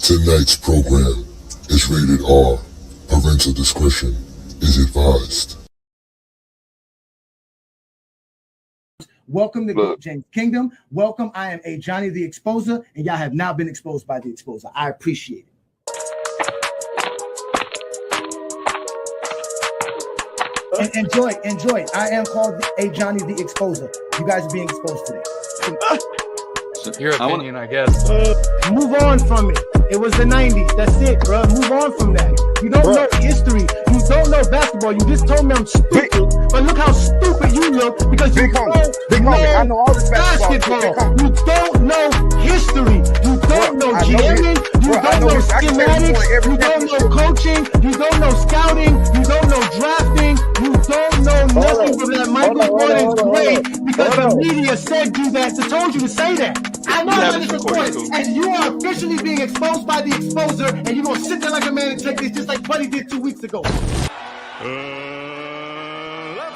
Tonight's program is rated R. Parental discretion is advised. Welcome to GOAT James Kingdom. Welcome. I am Ajani the Exposer, and y'all have now been exposed by the Exposer. I appreciate it. And enjoy. I am called Ajani the Exposer. You guys are being exposed today. Your opinion, I guess. Move on from it. It was the 90s. That's it, bro. Move on from that. You don't know history. You don't know basketball. You just told me I'm stupid. But look how stupid you look because you don't know I know all this basketball. You don't know history. You don't know jamming. You don't know schematics. You don't know coaching. You don't know scouting. You don't know drafting. You don't know nothing from that Michael Jordan's great because the media said you that. So told you to say that. I know that is recorded, and you are officially being exposed by the Exposer, and you're going to sit there like a man and take this just like Buddy did 2 weeks ago. Let's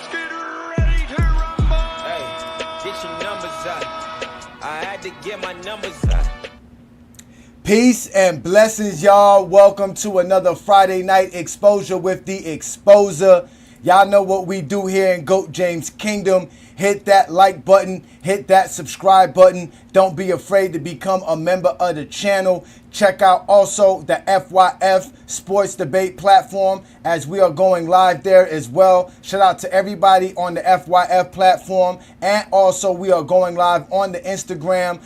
get ready to rumble. Hey, get your numbers out. I had to get my numbers out. Peace and blessings, y'all. Welcome to another Friday night exposure with the Exposer. Y'all know what we do here in GOAT James Kingdom. Hit that like button, hit that subscribe button. Don't be afraid to become a member of the channel. Check out also the FYF Sports Debate platform as we are going live there as well. Shout out to everybody on the FYF platform. And also we are going live on the Instagram,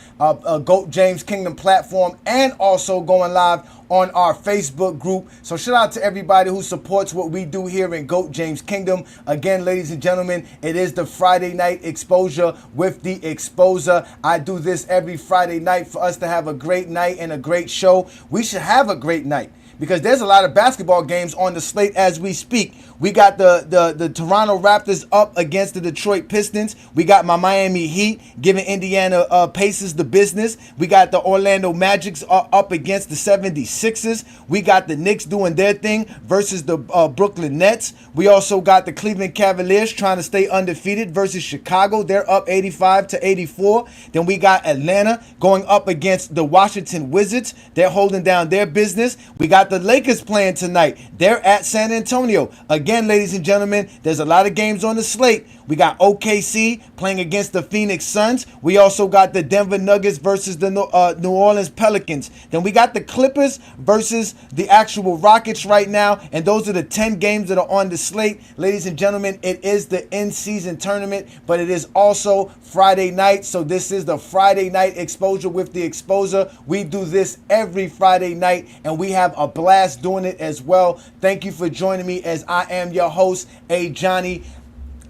GOAT James Kingdom platform, and also going live on our Facebook group. So shout out to everybody who supports what we do here in GOAT James Kingdom. Again, ladies and gentlemen, it is the Friday night exposure with the Exposer. I do this every Friday night for us to have a great night and a great show. We should have a great night because there's a lot of basketball games on the slate as we speak. We got the Toronto Raptors up against the Detroit Pistons. We got my Miami Heat giving Indiana Pacers the business. We got the Orlando Magic up against the 76ers. We got the Knicks doing their thing versus the Brooklyn Nets. We also got the Cleveland Cavaliers trying to stay undefeated versus Chicago. They're up 85-84. Then we got Atlanta going up against the Washington Wizards. They're holding down their business. We got the Lakers playing tonight. They're at San Antonio. Again, ladies and gentlemen, there's a lot of games on the slate. We got OKC playing against the Phoenix Suns. We also got the Denver Nuggets versus the New Orleans Pelicans. Then we got the Clippers versus the actual Rockets right now. And those are the 10 games that are on the slate. Ladies and gentlemen, it is the in-season tournament, but it is also Friday night. So this is the Friday night exposure with the Exposer. We do this every Friday night, and we have a blast doing it as well. Thank you for joining me as I am your host, Ajani.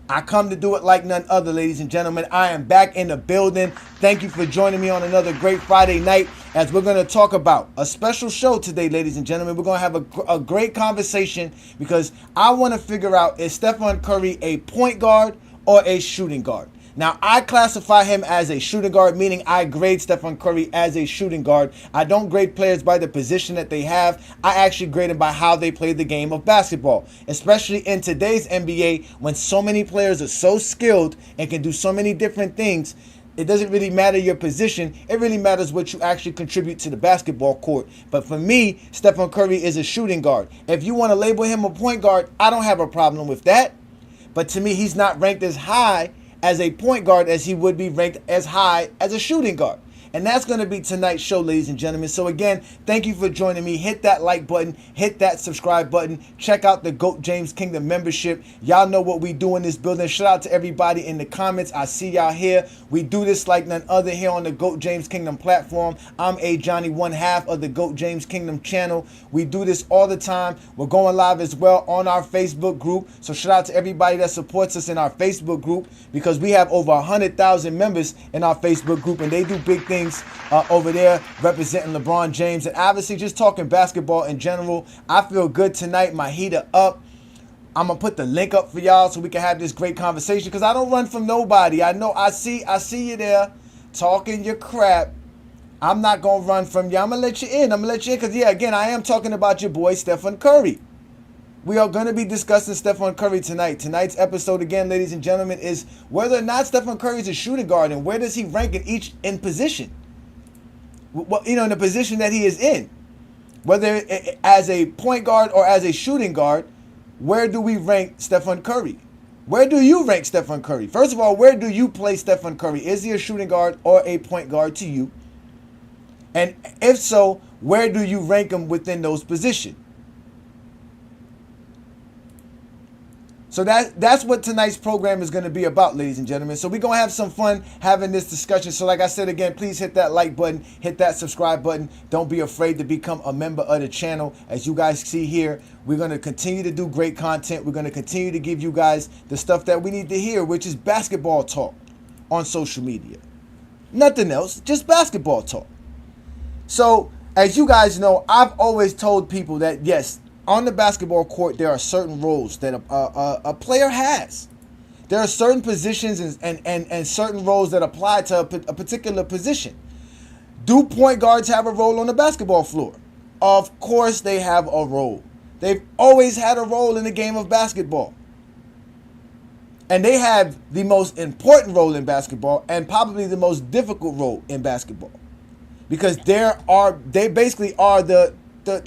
I come to do it like none other, ladies and gentlemen. I am back in the building. Thank you for joining me on another great Friday night as we're going to talk about a special show today, ladies and gentlemen. We're going to have a great conversation because I want to figure out, is Stephen Curry a point guard or a shooting guard? Now, I classify him as a shooting guard, meaning I grade Stephen Curry as a shooting guard. I don't grade players by the position that they have. I actually grade them by how they play the game of basketball, especially in today's NBA when so many players are so skilled and can do so many different things. It doesn't really matter your position. It really matters what you actually contribute to the basketball court. But for me, Stephen Curry is a shooting guard. If you want to label him a point guard, I don't have a problem with that. But to me, he's not ranked as high as a point guard as he would be ranked as high as a shooting guard. And that's going to be tonight's show, ladies and gentlemen. So again, thank you for joining me. Hit that like button, hit that subscribe button. Check out the GOAT James Kingdom membership. Y'all know what we do in this building. Shout out to everybody in the comments. I see y'all here. We do this like none other here on the GOAT James Kingdom platform. I'm Ajani, one half of the GOAT James Kingdom channel. We do this all the time. We're going live as well on our Facebook group. So shout out to everybody that supports us in our Facebook group because we have over 100,000 members in our Facebook group and they do big things over there representing LeBron James and obviously just talking basketball in general. I feel good tonight. My heat are up. I'm gonna put the link up for y'all so we can have this great conversation because I don't run from nobody. I know I see you there talking your crap. I'm not gonna run from you. I'm gonna let you in. Because again, I am talking about your boy Stephen Curry. We are going to be discussing Stephen Curry tonight. Tonight's episode, again, ladies and gentlemen, is whether or not Stephen Curry is a shooting guard and where does he rank in position. Well, in the position that he is in. whether as a point guard or as a shooting guard, where do we rank Stephen Curry? Where do you rank Stephen Curry? First of all, where do you play Stephen Curry? Is he a shooting guard or a point guard to you? And if so, where do you rank him within those positions? So that's what tonight's program is going to be about, ladies and gentlemen. So we're going to have some fun having this discussion. So like I said, again, please hit that like button, hit that subscribe button. Don't be afraid to become a member of the channel. As you guys see here, we're going to continue to do great content. We're going to continue to give you guys the stuff that we need to hear, which is basketball talk on social media. Nothing else, just basketball talk. So as you guys know, I've always told people that, yes, on the basketball court, there are certain roles that a player has. There are certain positions and certain roles that apply to a particular position. Do point guards have a role on the basketball floor? Of course they have a role. They've always had a role in the game of basketball. And they have the most important role in basketball and probably the most difficult role in basketball. Because they basically are the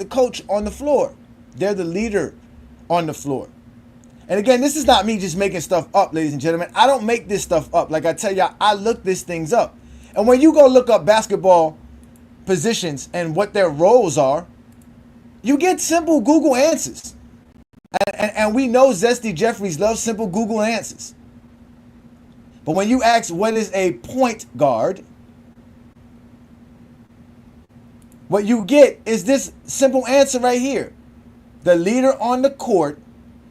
coach on the floor. They're the leader on the floor. And again, this is not me just making stuff up, ladies and gentlemen. I don't make this stuff up. Like I tell y'all, I look these things up. And when you go look up basketball positions and what their roles are, you get simple Google answers. And we know Zesty Jeffries loves simple Google answers. But when you ask what is a point guard, what you get is this simple answer right here. The leader on the court,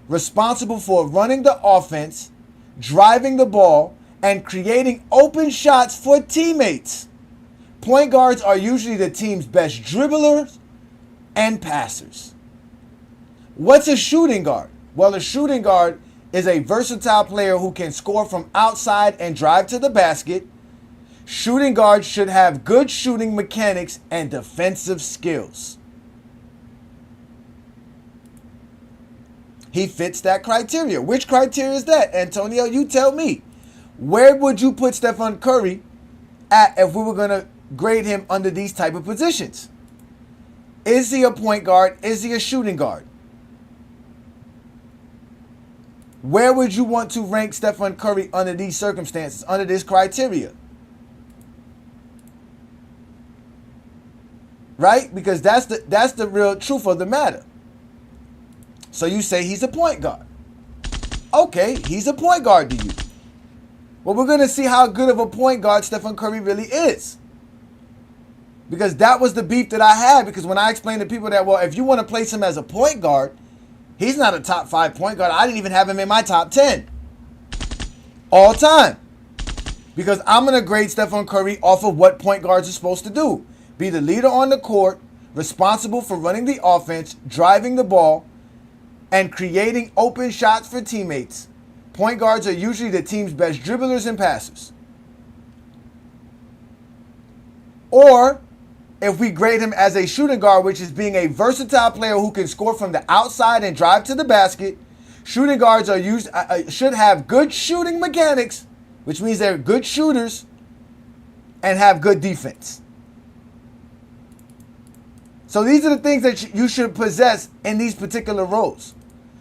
responsible for running the offense, driving the ball, and creating open shots for teammates. Point guards are usually the team's best dribblers and passers. What's a shooting guard? Well, a shooting guard is a versatile player who can score from outside and drive to the basket. Shooting guards should have good shooting mechanics and defensive skills. He fits that criteria. Which criteria is that? Antonio, you tell me. Where would you put Stephen Curry at if we were going to grade him under these type of positions? Is he a point guard? Is he a shooting guard? Where would you want to rank Stephen Curry under these circumstances, under this criteria? Right? Because that's the real truth of the matter. So you say he's a point guard. Okay, he's a point guard to you. Well, we're going to see how good of a point guard Stephen Curry really is. Because that was the beef that I had. Because when I explained to people that, well, if you want to place him as a point guard, he's not a top 5 point guard. I didn't even have him in my top 10. All time. Because I'm going to grade Stephen Curry off of what point guards are supposed to do. Be the leader on the court, responsible for running the offense, driving the ball, and creating open shots for teammates. Point guards are usually the team's best dribblers and passers. Or, if we grade him as a shooting guard, which is being a versatile player who can score from the outside and drive to the basket, shooting guards should have good shooting mechanics, which means they're good shooters, and have good defense. So these are the things that you should possess in these particular roles.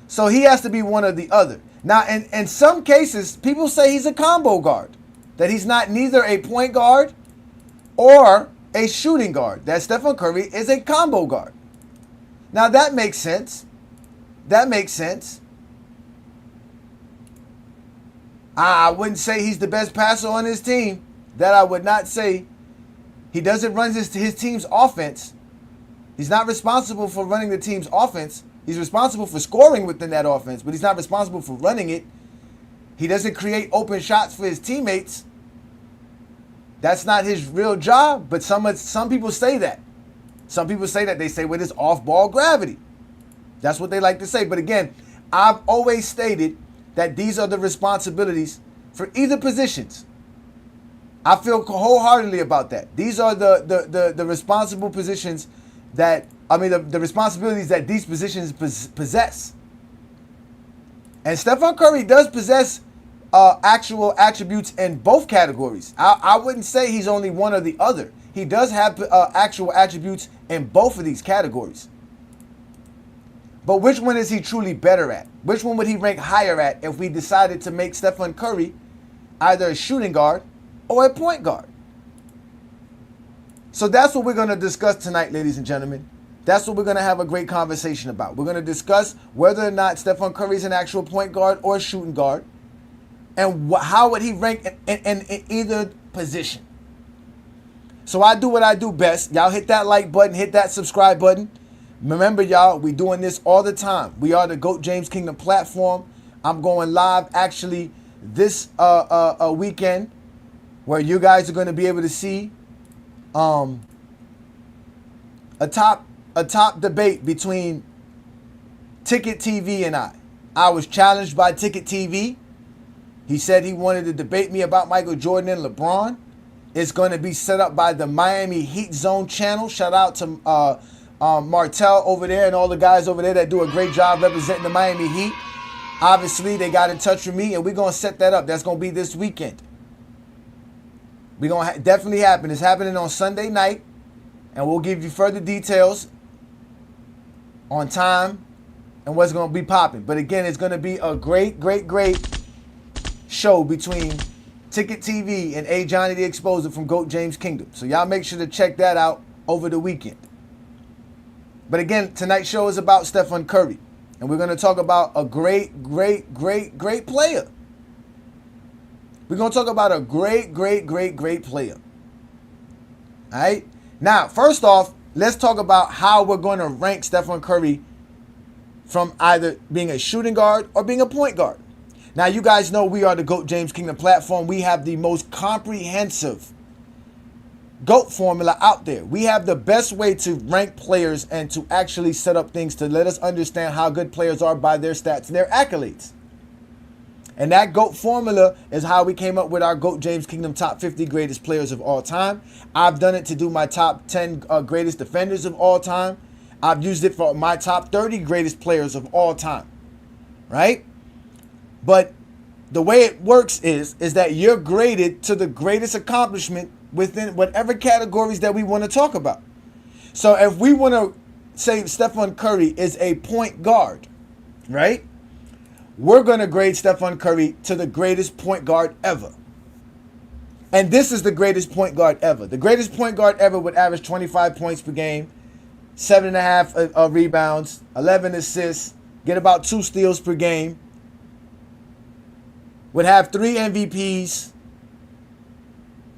So he has to be one or the other. Now, in some cases, people say he's a combo guard. That he's not neither a point guard or a shooting guard. That Stephen Curry is a combo guard. Now, that makes sense. That makes sense. I wouldn't say he's the best passer on his team. That I would not say. He doesn't run his team's offense. He's not responsible for running the team's offense. He's responsible for scoring within that offense, but he's not responsible for running it. He doesn't create open shots for his teammates. That's not his real job, but some people say that. Some people say that. They say with his off-ball gravity. That's what they like to say. But again, I've always stated that these are the responsibilities for either positions. I feel wholeheartedly about that. These are the responsible positions the responsibilities that these positions possess. And Stephen Curry does possess actual attributes in both categories. I wouldn't say he's only one or the other. He does have actual attributes in both of these categories. But which one is he truly better at? Which one would he rank higher at if we decided to make Stephen Curry either a shooting guard or a point guard? So that's what we're going to discuss tonight, ladies and gentlemen. That's what we're going to have a great conversation about. We're going to discuss whether or not Stephen Curry is an actual point guard or a shooting guard, and how would he rank in either position. So I do what I do best. Y'all hit that like button, hit that subscribe button. Remember, y'all, we doing this all the time. We are the GOAT James Kingdom platform. I'm going live actually this weekend, where you guys are going to be able to see a top debate between Ticket TV and I. I was challenged by Ticket TV. He said he wanted to debate me about Michael Jordan and LeBron. It's going to be set up by the Miami Heat Zone channel. Shout out to Martell over there and all the guys over there that do a great job representing the Miami Heat. Obviously, they got in touch with me, and we're going to set that up. That's going to be this weekend. We're going to definitely happen. It's happening on Sunday night, and we'll give you further details on time and what's going to be popping. But again, it's going to be a great show between Ticket TV and Ajani the Exposer from GOAT James Kingdom. So y'all make sure to check that out over the weekend. But again, tonight's show is about Stephen Curry. And we're going to talk about a great player. We're going to talk about a great player. All right? Now, first off, let's talk about how we're going to rank Stephen Curry from either being a shooting guard or being a point guard. Now, you guys know we are the GOAT James Kingdom platform. We have the most comprehensive GOAT formula out there. We have the best way to rank players and to actually set up things to let us understand how good players are by their stats and their accolades. And that GOAT formula is how we came up with our GOAT James Kingdom top 50 greatest players of all time. I've done it to do my top 10 greatest defenders of all time. I've used it for my top 30 greatest players of all time. Right? But the way it works is that you're graded to the greatest accomplishment within whatever categories that we want to talk about. So if we want to say Stephen Curry is a point guard, right? We're going to grade Stephen Curry to the greatest point guard ever. And this is the greatest point guard ever. The greatest point guard ever would average 25 points per game, 7.5 rebounds, 11 assists, get about 2 steals per game, would have 3 MVPs,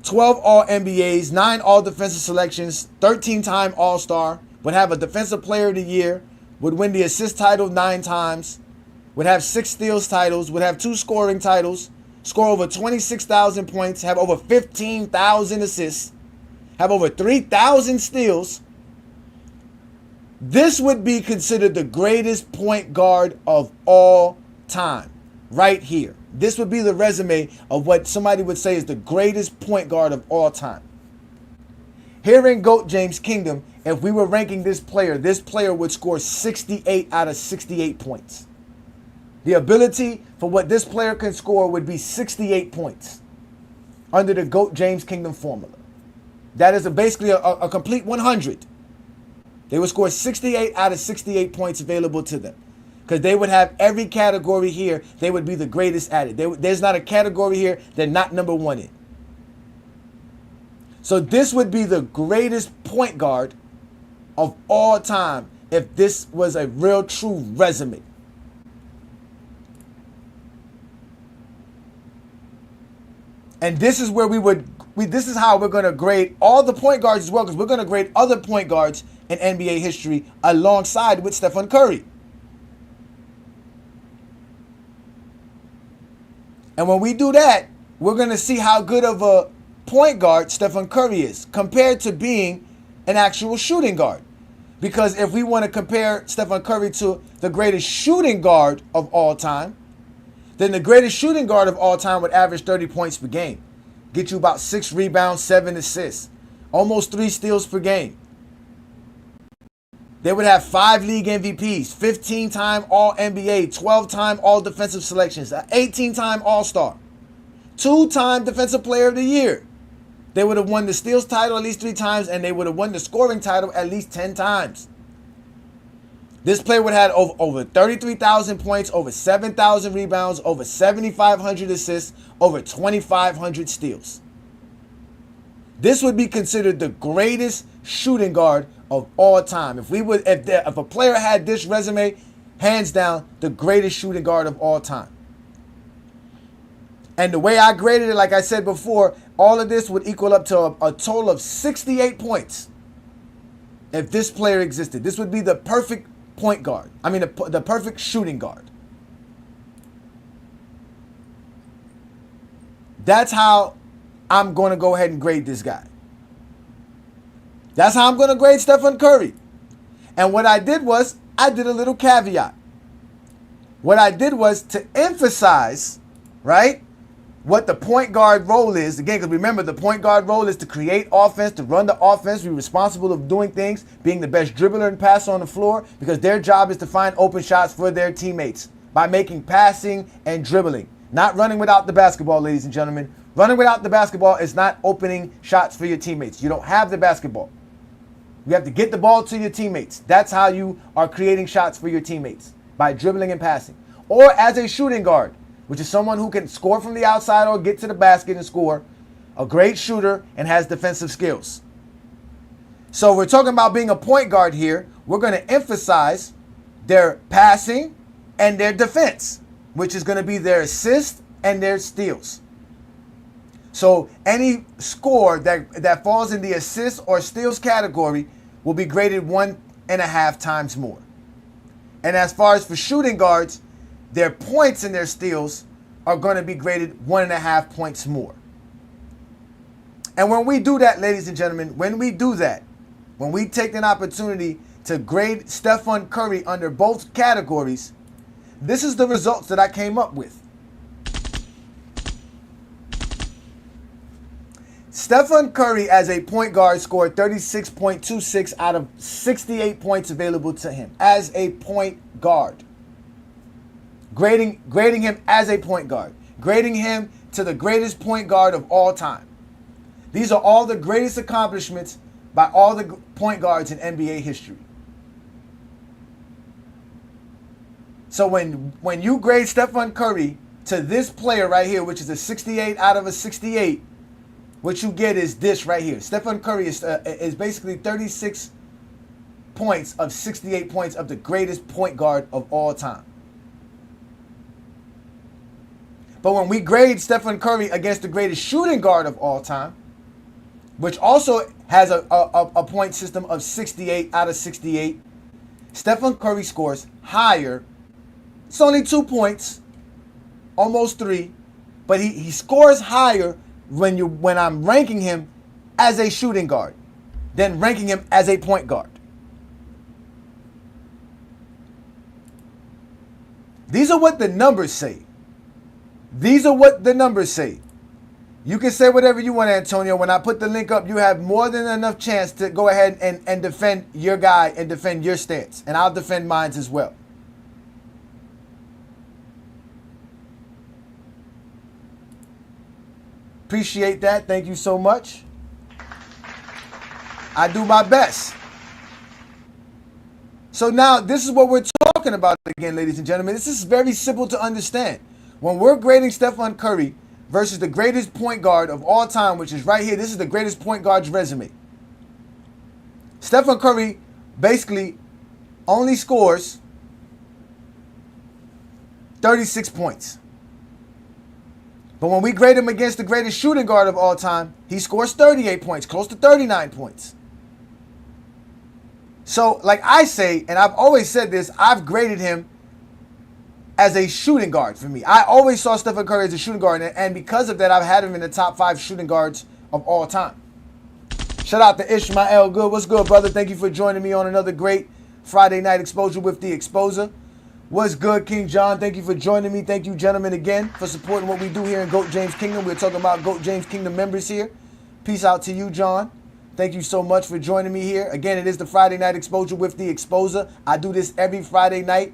12 All-NBAs, 9 All-Defensive selections, 13-time All-Star, would have a Defensive Player of the Year, would win the assist title 9 times, would have 6 steals titles, would have 2 scoring titles, score over 26,000 points, have over 15,000 assists, have over 3,000 steals. This would be considered the greatest point guard of all time, right here. This would be the resume of what somebody would say is the greatest point guard of all time. Here in GOAT James Kingdom, if we were ranking this player would score 68 out of 68 points. The ability for what this player can score would be 68 points under the GOAT James Kingdom formula. That is basically a complete 100. They would score 68 out of 68 points available to them. Because they would have every category here, they would be the greatest at it. There's not a category here they're not number one in. So this would be the greatest point guard of all time if this was a real true resume. And this is where this is how we're going to grade all the point guards as well, because we're going to grade other point guards in NBA history alongside with Stephen Curry. And when we do that, we're going to see how good of a point guard Stephen Curry is compared to being an actual shooting guard. Because if we want to compare Stephen Curry to the greatest shooting guard of all time, then the greatest shooting guard of all time would average 30 points per game. Get you about 6 rebounds, 7 assists, almost 3 steals per game. They would have 5 league MVPs, 15-time All-NBA, 12-time All-Defensive Selections, 18-time All-Star, 2-time Defensive Player of the Year. They would have won the steals title at least 3 times, and they would have won the scoring title at least 10 times. This player would have had over 33,000 points, over 7,000 rebounds, over 7,500 assists, over 2,500 steals. This would be considered the greatest shooting guard of all time. If a player had this resume, hands down, the greatest shooting guard of all time. And the way I graded it, like I said before, all of this would equal up to a total of 68 points if this player existed. This would be the perfect point guard. I mean, the perfect shooting guard. That's how I'm going to go ahead and grade this guy. That's how I'm going to grade Stephen Curry. And what I did was, I did a little caveat. What I did was to emphasize, right, what the point guard role is. Again, because remember, the point guard role is to create offense, to run the offense, be responsible of doing things, being the best dribbler and passer on the floor, because their job is to find open shots for their teammates by making passing and dribbling. Not running without the basketball, ladies and gentlemen. Running without the basketball is not opening shots for your teammates. You don't have the basketball. You have to get the ball to your teammates. That's how you are creating shots for your teammates, by dribbling and passing. Or as a shooting guard, which is someone who can score from the outside or get to the basket and score, a great shooter and has defensive skills. So we're talking about being a point guard here. We're going to emphasize their passing and their defense, which is going to be their assists and their steals. So any score that falls in the assists or steals category will be graded 1.5 times more. And as far as for shooting guards, their points and their steals are going to be graded 1.5 points more. And when we do that, ladies and gentlemen, when we take an opportunity to grade Stephen Curry under both categories, this is the results that I came up with. Stephen Curry as a point guard scored 36.26 out of 68 points available to him as a point guard. Grading him as a point guard. Grading him to the greatest point guard of all time. These are all the greatest accomplishments by all the point guards in NBA history. So when you grade Stephen Curry to this player right here, which is a 68 out of a 68, what you get is this right here. Stephen Curry is basically 36 points of 68 points of the greatest point guard of all time. But when we grade Stephen Curry against the greatest shooting guard of all time, which also has a point system of 68 out of 68, Stephen Curry scores higher. It's only 2 points, almost 3, but he scores higher when I'm ranking him as a shooting guard than ranking him as a point guard. These are what the numbers say. These are what the numbers say. You can say whatever you want, Antonio. When I put the link up, you have more than enough chance to go ahead and defend your guy and defend your stance. And I'll defend mine as well. Appreciate that. Thank you so much. I do my best. So now this is what we're talking about again, ladies and gentlemen. This is very simple to understand. When we're grading Stephen Curry versus the greatest point guard of all time, which is right here, this is the greatest point guard's resume. Stephen Curry basically only scores 36 points. But when we grade him against the greatest shooting guard of all time, he scores 38 points, close to 39 points. So, like I say, and I've always said this, I've graded him as a shooting guard for me. I always saw Stephen Curry as a shooting guard, and because of that, I've had him in the top 5 shooting guards of all time. Shout out to Ishmael Good. What's good, brother? Thank you for joining me on another great Friday night exposure with the Exposer. What's good, King John? Thank you for joining me. Thank you, gentlemen, again, for supporting what we do here in GOAT James Kingdom. We're talking about GOAT James Kingdom members here. Peace out to you, John. Thank you so much for joining me here. Again, it is the Friday Night Exposure with the Exposer. I do this every Friday night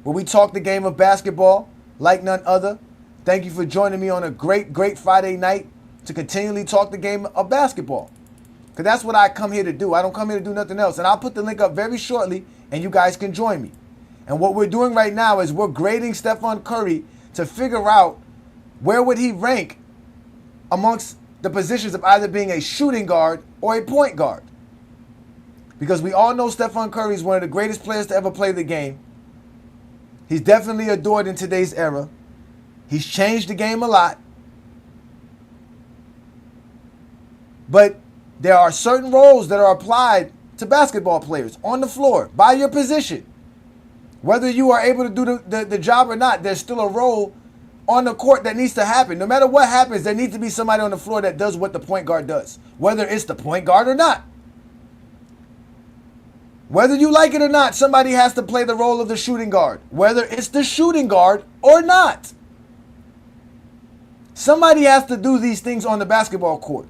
where we talk the game of basketball like none other. Thank you for joining me on a great, great Friday night to continually talk the game of basketball. Because that's what I come here to do. I don't come here to do nothing else. And I'll put the link up very shortly and you guys can join me. And what we're doing right now is we're grading Stephen Curry to figure out where would he rank amongst the positions of either being a shooting guard or a point guard. Because we all know Stephen Curry is one of the greatest players to ever play the game. He's definitely adored in today's era. He's changed the game a lot. But there are certain roles that are applied to basketball players on the floor by your position. Whether you are able to do the job or not, there's still a role on the court that needs to happen. No matter what happens, there needs to be somebody on the floor that does what the point guard does, whether it's the point guard or not. Whether you like it or not, somebody has to play the role of the shooting guard, whether it's the shooting guard or not. Somebody has to do these things on the basketball court.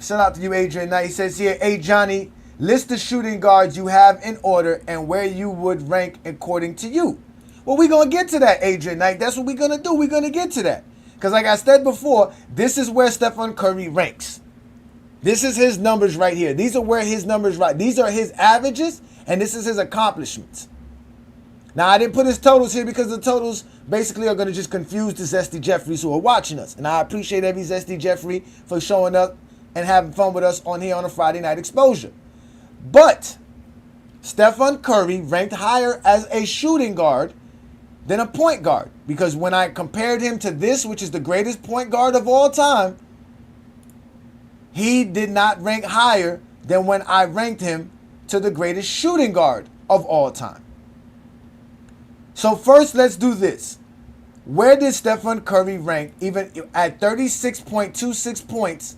Shout out to you, Adrian Knight. He says here, Ajani, list the shooting guards you have in order and where you would rank according to you. Well, we're going to get to that, Adrian Knight. That's what we're going to do. We're going to get to that. Because like I said before, this is where Stephen Curry ranks. This is his numbers right here. These are where his numbers right. These are his averages, and this is his accomplishments. Now, I didn't put his totals here because the totals basically are going to just confuse the Zesty Jeffries who are watching us. And I appreciate every Zesty Jeffrey for showing up and having fun with us on here on a Friday Night Exposure. But Stephen Curry ranked higher as a shooting guard than a point guard. Because when I compared him to this, which is the greatest point guard of all time, he did not rank higher than when I ranked him to the greatest shooting guard of all time. So first, let's do this. Where did Stephen Curry rank even at 36.26 points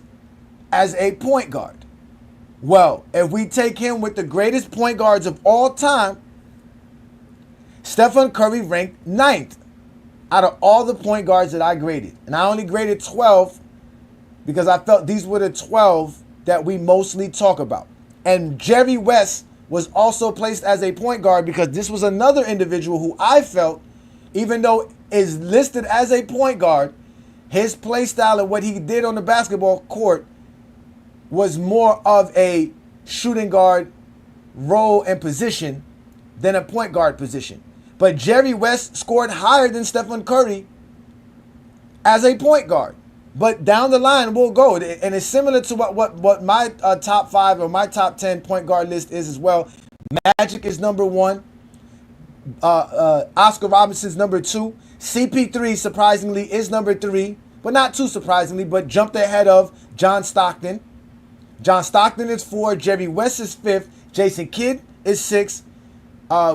as a point guard? Well, if we take him with the greatest point guards of all time, Stephen Curry ranked 9th out of all the point guards that I graded. And I only graded 12 because I felt these were the 12 that we mostly talk about. And Jerry West was also placed as a point guard because this was another individual who I felt, even though is listed as a point guard, his play style and what he did on the basketball court was more of a shooting guard role and position than a point guard position. But Jerry West scored higher than Stephen Curry as a point guard. But down the line, we'll go. And it's similar to what my top 5 or my top 10 point guard list is as well. Magic is number 1. Oscar Robinson's number 2. CP3, surprisingly, is number 3. But not too surprisingly, but jumped ahead of John Stockton. John Stockton is 4. Jerry West is 5th. Jason Kidd is 6th.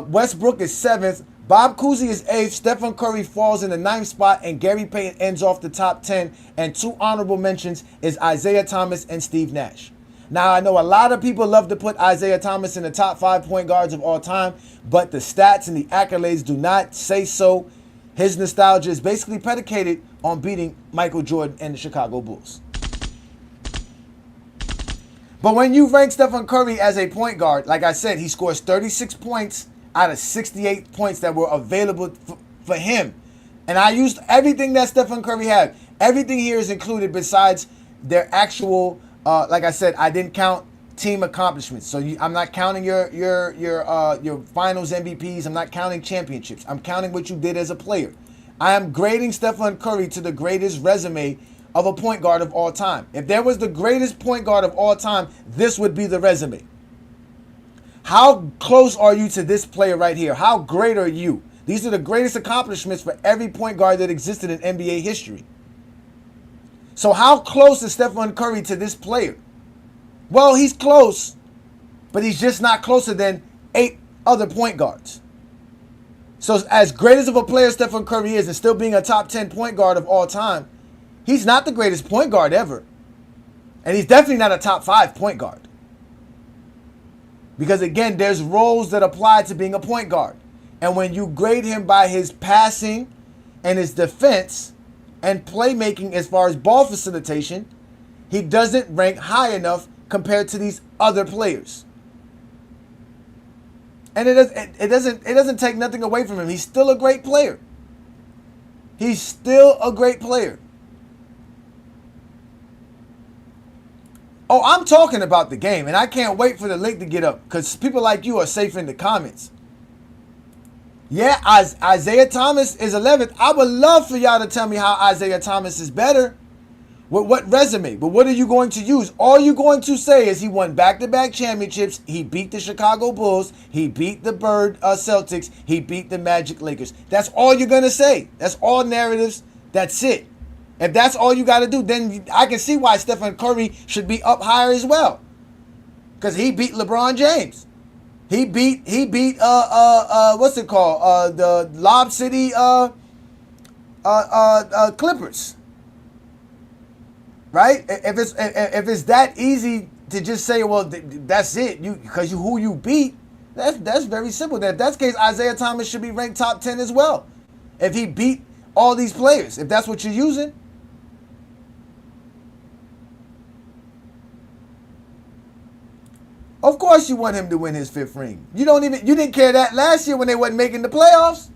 Westbrook is 7th. Bob Cousy is 8th. Stephen Curry falls in the 9th spot. And Gary Payton ends off the top 10. And 2 honorable mentions is Isaiah Thomas and Steve Nash. Now, I know a lot of people love to put Isaiah Thomas in the top 5 point guards of all time. But the stats and the accolades do not say so. His nostalgia is basically predicated on beating Michael Jordan and the Chicago Bulls. But when you rank Stephen Curry as a point guard, like I said, he scores 36 points out of 68 points that were available for him. And I used everything that Stephen Curry had. Everything here is included besides their actual, like I said, I didn't count team accomplishments. So I'm not counting your finals MVPs. I'm not counting championships. I'm counting what you did as a player. I am grading Stephen Curry to the greatest resume of a point guard of all time. If there was the greatest point guard of all time, this would be the resume. How close are you to this player right here? How great are you? These are the greatest accomplishments for every point guard that existed in NBA history. So how close is Stephen Curry to this player? Well, he's close, but he's just not closer than 8 other point guards. So as great as of a player Stephen Curry is and still being a top 10 point guard of all time, he's not the greatest point guard ever. And he's definitely not a top 5 point guard. Because again, there's roles that apply to being a point guard. And when you grade him by his passing and his defense, and playmaking as far as ball facilitation, he doesn't rank high enough compared to these other players. And it doesn't take nothing away from him. He's still a great player. He's still a great player. Oh, I'm talking about the game, and I can't wait for the link to get up because people like you are safe in the comments. Yeah, Isaiah Thomas is 11th. I would love for y'all to tell me how Isaiah Thomas is better. With what resume? But what are you going to use? All you're going to say is he won back-to-back championships. He beat the Chicago Bulls. He beat the Celtics. He beat the Magic Lakers. That's all you're going to say. That's all narratives. That's it. If that's all you got to do, then I can see why Stephen Curry should be up higher as well. Because he beat LeBron James. He beat what's it called? The Lob City Clippers. Right? If it's that easy to just say, well, that's it, because who you beat, that's very simple. If that's the case, Isaiah Thomas should be ranked top 10 as well. If he beat all these players, if that's what you're using. Of course you want him to win his 5th ring. You didn't care that last year when they wasn't making the playoffs.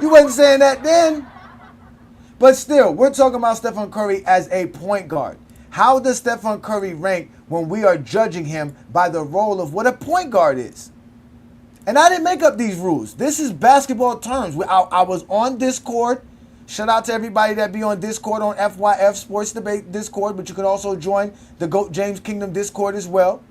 You wasn't saying that then. But still, we're talking about Stephen Curry as a point guard. How does Stephen Curry rank when we are judging him by the role of what a point guard is? And I didn't make up these rules. This is basketball terms. I was on Discord. Shout out to everybody that be on Discord on FYF Sports Debate Discord, but you can also join the GOAT James Kingdom Discord as well.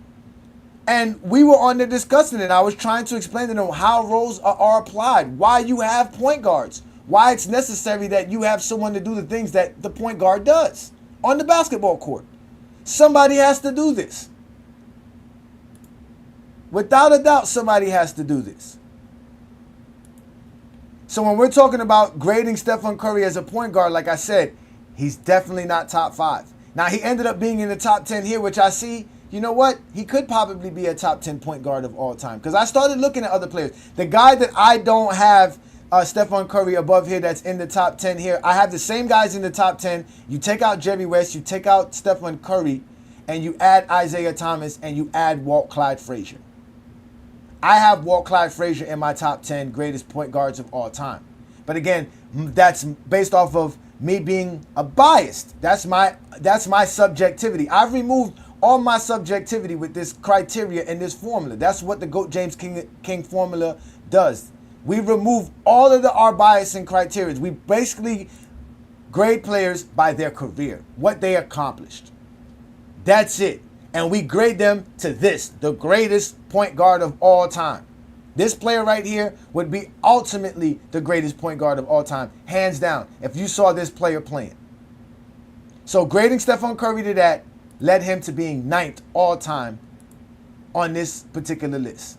And we were on there discussing it. I was trying to explain to them how roles are applied, why you have point guards, why it's necessary that you have someone to do the things that the point guard does on the basketball court. Somebody has to do this. Without a doubt, somebody has to do this. So when we're talking about grading Stephen Curry as a point guard, like I said, he's definitely not top 5. Now, he ended up being in the top 10 here, which I see, you know what? He could probably be a top 10 point guard of all time. Because I started looking at other players. The guy that I don't have Stephen Curry above here that's in the top 10 here, I have the same guys in the top 10. You take out Jerry West, you take out Stephen Curry, and you add Isaiah Thomas, and you add Walt Clyde Frazier. I have Walt Clyde Frazier in my top 10 greatest point guards of all time. But again, that's based off of me being a biased. That's my subjectivity. I've removed all my subjectivity with this criteria and this formula. That's what the GOAT James King formula does. We remove all of our bias and criteria. We basically grade players by their career, what they accomplished. That's it. And we grade them to this, the greatest point guard of all time. This player right here would be ultimately the greatest point guard of all time, hands down, if you saw this player playing. So grading Stephen Curry to that led him to being 9th all time on this particular list.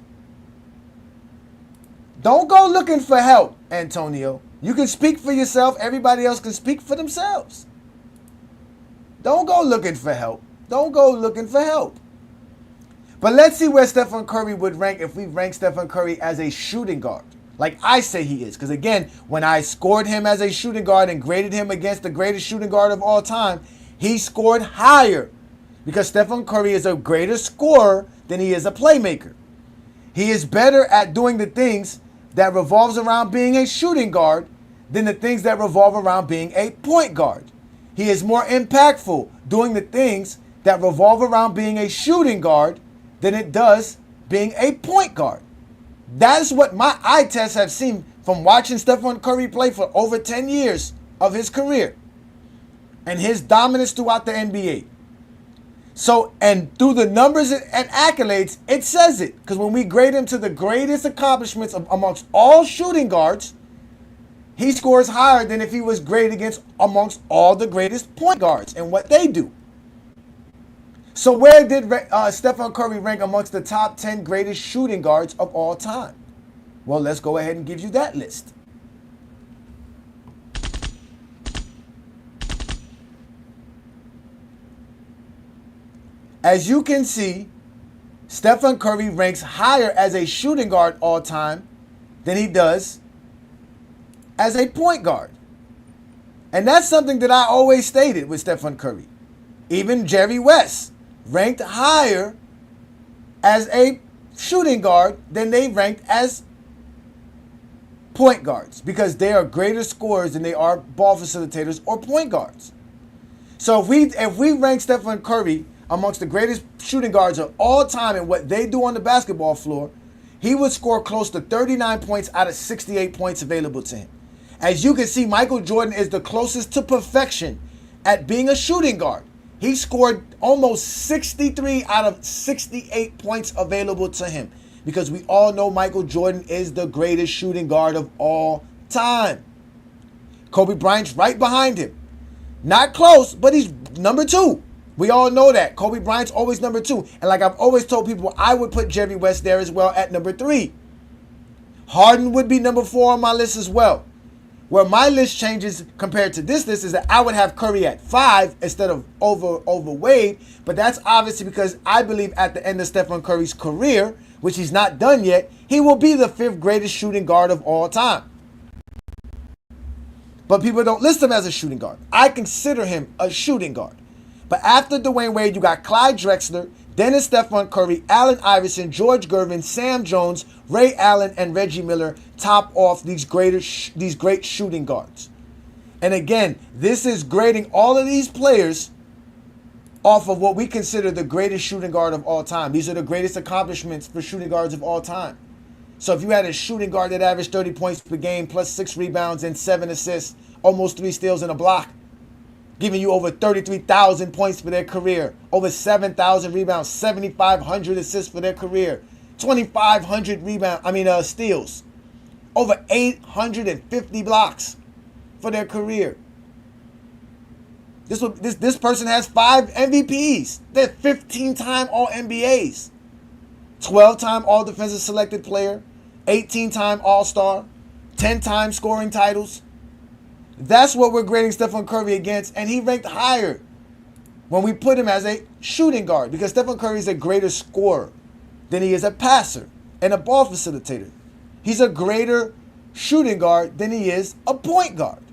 Don't go looking for help, Antonio. You can speak for yourself. Everybody else can speak for themselves. Don't go looking for help. Don't go looking for help. But let's see where Stephen Curry would rank if we rank Stephen Curry as a shooting guard, like I say he is. Because again, when I scored him as a shooting guard and graded him against the greatest shooting guard of all time, he scored higher because Stephen Curry is a greater scorer than he is a playmaker. He is better at doing the things that revolves around being a shooting guard than the things that revolve around being a point guard. He is more impactful doing the things that revolve around being a shooting guard than it does being a point guard. That is what my eye tests have seen from watching Stephen Curry play for over 10 years of his career and his dominance throughout the NBA. So, and through the numbers and accolades, it says it. Because when we grade him to the greatest accomplishments amongst all shooting guards, he scores higher than if he was graded against amongst all the greatest point guards and what they do. So where did Stephen Curry rank amongst the top 10 greatest shooting guards of all time? Well, let's go ahead and give you that list. As you can see, Stephen Curry ranks higher as a shooting guard all time than he does as a point guard. And that's something that I always stated with Stephen Curry. Even Jerry West ranked higher as a shooting guard than they ranked as point guards because they are greater scorers than they are ball facilitators or point guards. So if we rank Stephen Curry amongst the greatest shooting guards of all time and what they do on the basketball floor, he would score close to 39 points out of 68 points available to him. As you can see, Michael Jordan is the closest to perfection at being a shooting guard. He scored almost 63 out of 68 points available to him because we all know Michael Jordan is the greatest shooting guard of all time. Kobe Bryant's right behind him. Not close, but he's number 2. We all know that. Kobe Bryant's always number 2. And like I've always told people, I would put Jerry West there as well at number 3. Harden would be number 4 on my list as well. Where my list changes compared to this list is that I would have Curry at 5 instead of over Wade. But that's obviously because I believe at the end of Stephen Curry's career, which he's not done yet, he will be the 5th greatest shooting guard of all time. But people don't list him as a shooting guard. I consider him a shooting guard. But after Dwayne Wade, you got Clyde Drexler, Dennis Stephon Curry, Allen Iverson, George Gervin, Sam Jones, Ray Allen, and Reggie Miller top off these great shooting guards. And again, this is grading all of these players off of what we consider the greatest shooting guard of all time. These are the greatest accomplishments for shooting guards of all time. So if you had a shooting guard that averaged 30 points per game, plus 6 rebounds and 7 assists, almost 3 steals and a block, giving you over 33,000 points for their career, over 7,000 rebounds, 7,500 assists for their career, 2,500 steals, over 850 blocks for their career. This person has 5 MVPs. They're 15-time All-NBAs, 12-time All-Defensive Selected Player, 18-time All-Star, 10-time scoring titles. That's what we're grading Stephen Curry against, and he ranked higher when we put him as a shooting guard because Stephen Curry is a greater scorer than he is a passer and a ball facilitator. He's a greater shooting guard than he is a point guard.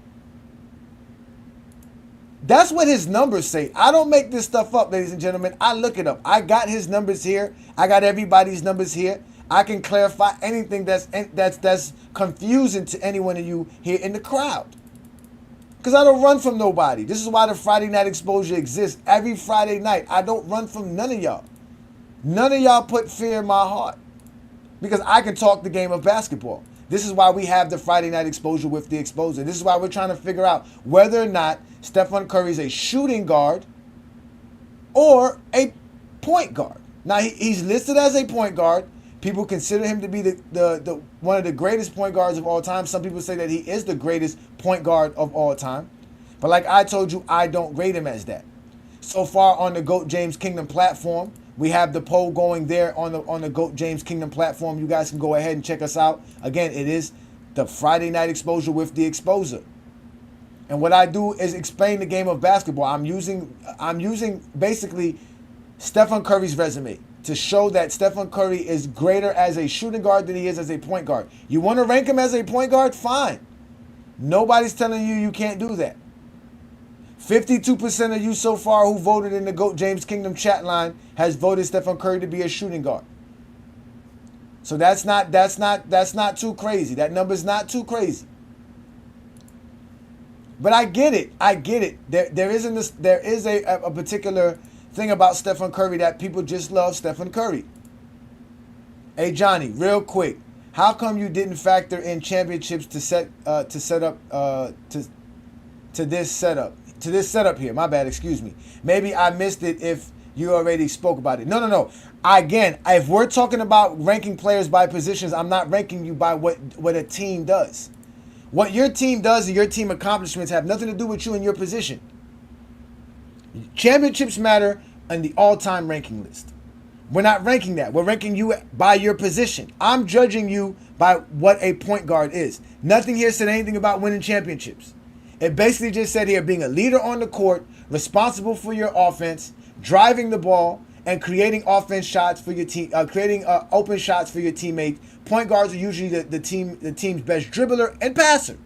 That's what his numbers say. I don't make this stuff up, ladies and gentlemen. I look it up. I got his numbers here. I got everybody's numbers here. I can clarify anything that's confusing to anyone of you here in the crowd. Because I don't run from nobody. This is why the Friday Night Exposure exists. Every Friday night, I don't run from none of y'all. None of y'all put fear in my heart. Because I can talk the game of basketball. This is why we have the Friday Night Exposure with the Exposer. This is why we're trying to figure out whether or not Stephen Curry is a shooting guard or a point guard. Now, he's listed as a point guard. People consider him to be the one of the greatest point guards of all time. Some people say that he is the greatest point guard of all time. But like I told you, I don't rate him as that. So far on the GOAT James Kingdom platform, we have the poll going there on the GOAT James Kingdom platform. You guys can go ahead and check us out. Again, it is the Friday Night Exposure with the Exposer. And what I do is explain the game of basketball. I'm using basically Stephen Curry's resume to show that Stephen Curry is greater as a shooting guard than he is as a point guard. You want to rank him as a point guard? Fine. Nobody's telling you you can't do that. 52% of you so far who voted in the GOAT James Kingdom chat line has voted Stephen Curry to be a shooting guard. So that's not too crazy. That number's not too crazy. But I get it. There is a particular thing about Stephen Curry that people just love Stephen Curry. Hey Johnny, real quick, how come you didn't factor in championships to this setup here? My bad, excuse me. Maybe I missed it if you already spoke about it. No. Again, if we're talking about ranking players by positions, I'm not ranking you by what a team does. What your team does and your team accomplishments have nothing to do with you and your position. Championships matter on the all-time ranking list. We're not ranking that. We're ranking you by your position. I'm judging you by what a point guard is. Nothing here said anything about winning championships. It basically just said here being a leader on the court, responsible for your offense, driving the ball, and creating offense shots for your team, creating open shots for your teammates. Point guards are usually the team's best dribbler and passer.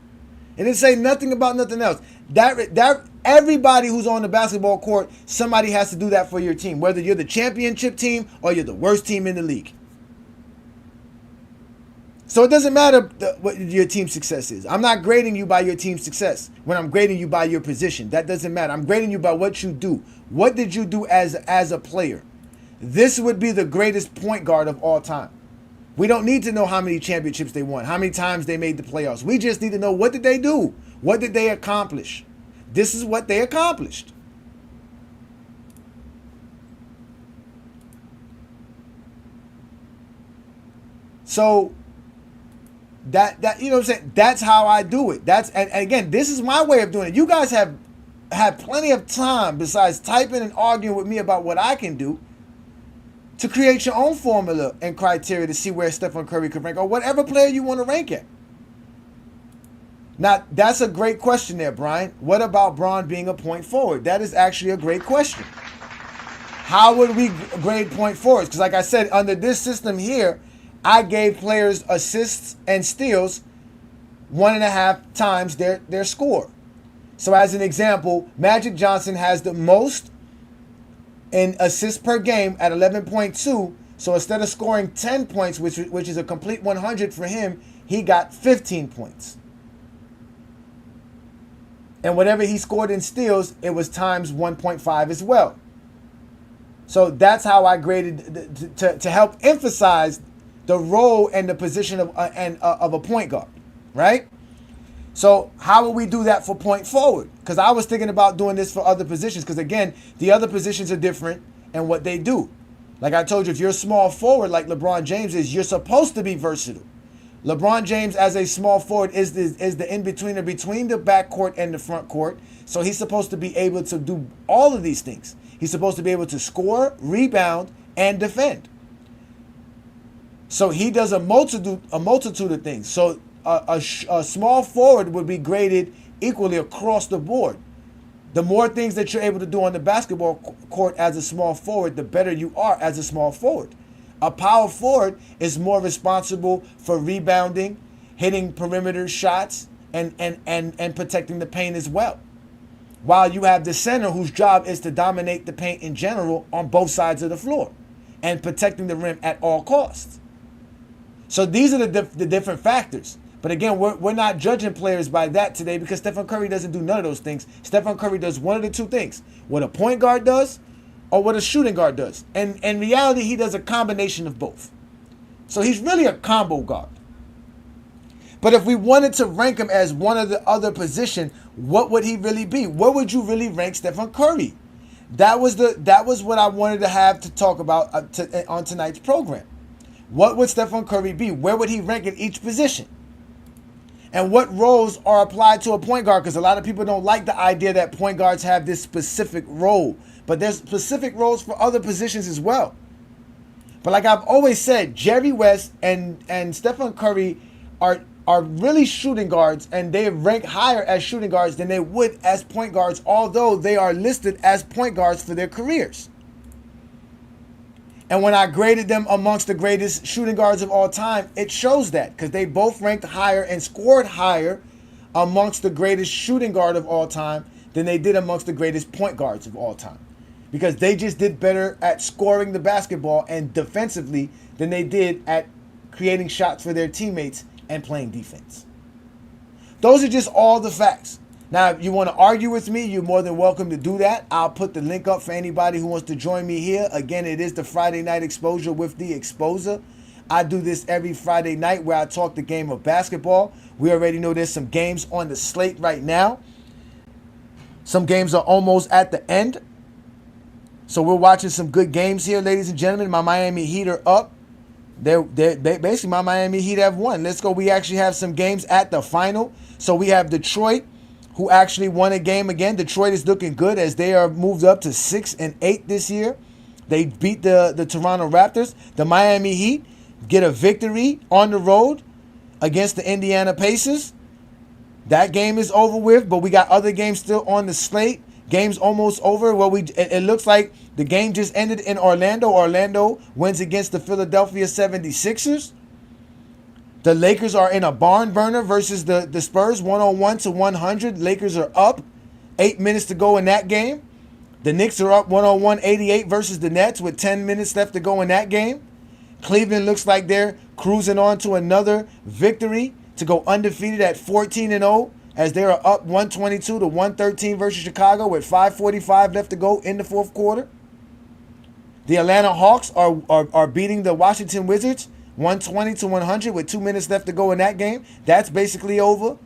It didn't say nothing about nothing else. That everybody who's on the basketball court, somebody has to do that for your team, whether you're the championship team or you're the worst team in the league. So it doesn't matter what your team's success is. I'm not grading you by your team's success when I'm grading you by your position. That doesn't matter. I'm grading you by what you do. What did you do as a player? This would be the greatest point guard of all time. We don't need to know how many championships they won, how many times they made the playoffs. We just need to know, what did they do? What did they accomplish? This is what they accomplished. So that you know what I'm saying? That's how I do it. And again, this is my way of doing it. You guys have had plenty of time besides typing and arguing with me about what I can do to create your own formula and criteria to see where Stephen Curry could rank, or whatever player you want to rank at. Now, that's a great question there, Brian. What about Bron being a point forward? That is actually a great question. How would we grade point forwards? Because like I said, under this system here, I gave players assists and steals 1.5 times their score. So as an example, Magic Johnson has the most in assists per game at 11.2. So instead of scoring 10 points, which is a complete 100 for him, he got 15 points. And whatever he scored in steals, it was times 1.5 as well. So that's how I graded to help emphasize the role and the position of a point guard, right? So how will we do that for point forward? Because I was thinking about doing this for other positions, because again, the other positions are different and what they do. Like I told you, if you're a small forward like LeBron James is, you're supposed to be versatile. LeBron James as a small forward is the in-betweener between the backcourt and the front court. So he's supposed to be able to do all of these things. He's supposed to be able to score, rebound, and defend. So he does a multitude of things. So a small forward would be graded equally across the board. The more things that you're able to do on the basketball court as a small forward, the better you are as a small forward. A power forward is more responsible for rebounding, hitting perimeter shots, and protecting the paint as well. While you have the center whose job is to dominate the paint in general on both sides of the floor and protecting the rim at all costs. So these are the different factors. But again, we're not judging players by that today, because Stephen Curry doesn't do none of those things. Stephen Curry does one of the two things: what a point guard does or what a shooting guard does. And in reality, he does a combination of both. So he's really a combo guard. But if we wanted to rank him as one of the other position, what would he really be? Where would you really rank Stephen Curry? That was what I wanted to have to talk about on tonight's program. What would Stephen Curry be? Where would he rank in each position? And what roles are applied to a point guard? Because a lot of people don't like the idea that point guards have this specific role. But there's specific roles for other positions as well. But like I've always said, Jerry West and Stephen Curry are really shooting guards, and they rank higher as shooting guards than they would as point guards, although they are listed as point guards for their careers. And when I graded them amongst the greatest shooting guards of all time, it shows that, because they both ranked higher and scored higher amongst the greatest shooting guard of all time than they did amongst the greatest point guards of all time. Because they just did better at scoring the basketball and defensively than they did at creating shots for their teammates and playing defense. Those are just all the facts. Now, if you want to argue with me, you're more than welcome to do that. I'll put the link up for anybody who wants to join me here. Again, it is the Friday Night Exposure with the Exposer. I do this every Friday night where I talk the game of basketball. We already know there's some games on the slate right now. Some games are almost at the end. So we're watching some good games here, ladies and gentlemen. My Miami Heat are up. They basically, my Miami Heat have won. Let's go. We actually have some games at the final. So we have Detroit, who actually won a game again. Detroit is looking good as they are moved up to 6-8 this year. They beat the Toronto Raptors. The Miami Heat get a victory on the road against the Indiana Pacers. That game is over with, but we got other games still on the slate. Game's almost over. Well, it looks like the game just ended in Orlando. Orlando wins against the Philadelphia 76ers. The Lakers are in a barn burner versus the Spurs, 101-100. Lakers are up 8 minutes to go in that game. The Knicks are up 101-88 versus the Nets with 10 minutes left to go in that game. Cleveland looks like they're cruising on to another victory to go undefeated at 14-0 as they are up 122-113 versus Chicago with 5:45 left to go in the fourth quarter. The Atlanta Hawks are beating the Washington Wizards 120-100 with 2 minutes left to go in that game. That's basically over.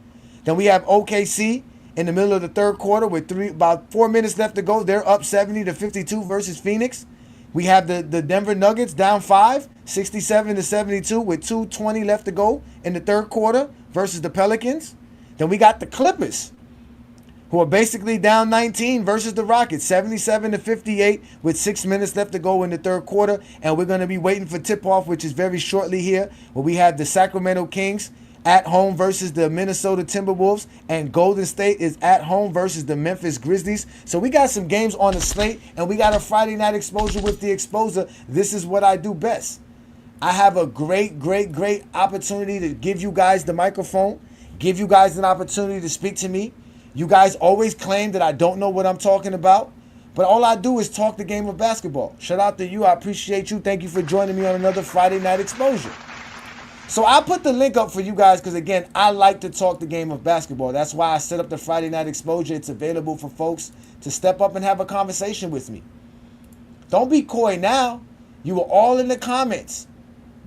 Then we have OKC in the middle of the third quarter with about 4 minutes left to go. They're up 70-52 versus Phoenix. We have the Denver Nuggets down 5, 67-72 with 2:20 left to go in the third quarter versus the Pelicans. Then we got the Clippers, who are basically down 19 versus the Rockets, 77-58 with 6 minutes left to go in the third quarter. And we're going to be waiting for tip-off, which is very shortly here, where we have the Sacramento Kings at home versus the Minnesota Timberwolves, and Golden State is at home versus the Memphis Grizzlies. So we got some games on the slate, and we got a Friday night exposure with the Exposer. This is what I do best. I have a great opportunity to give you guys the microphone, give you guys an opportunity to speak to me. You guys always claim that I don't know what I'm talking about, but all I do is talk the game of basketball. Shout out to you. I appreciate you. Thank you for joining me on another Friday night exposure. So I put the link up for you guys because, again, I like to talk the game of basketball. That's why I set up the Friday night exposure. It's available for folks to step up and have a conversation with me. Don't be coy now. You were all in the comments.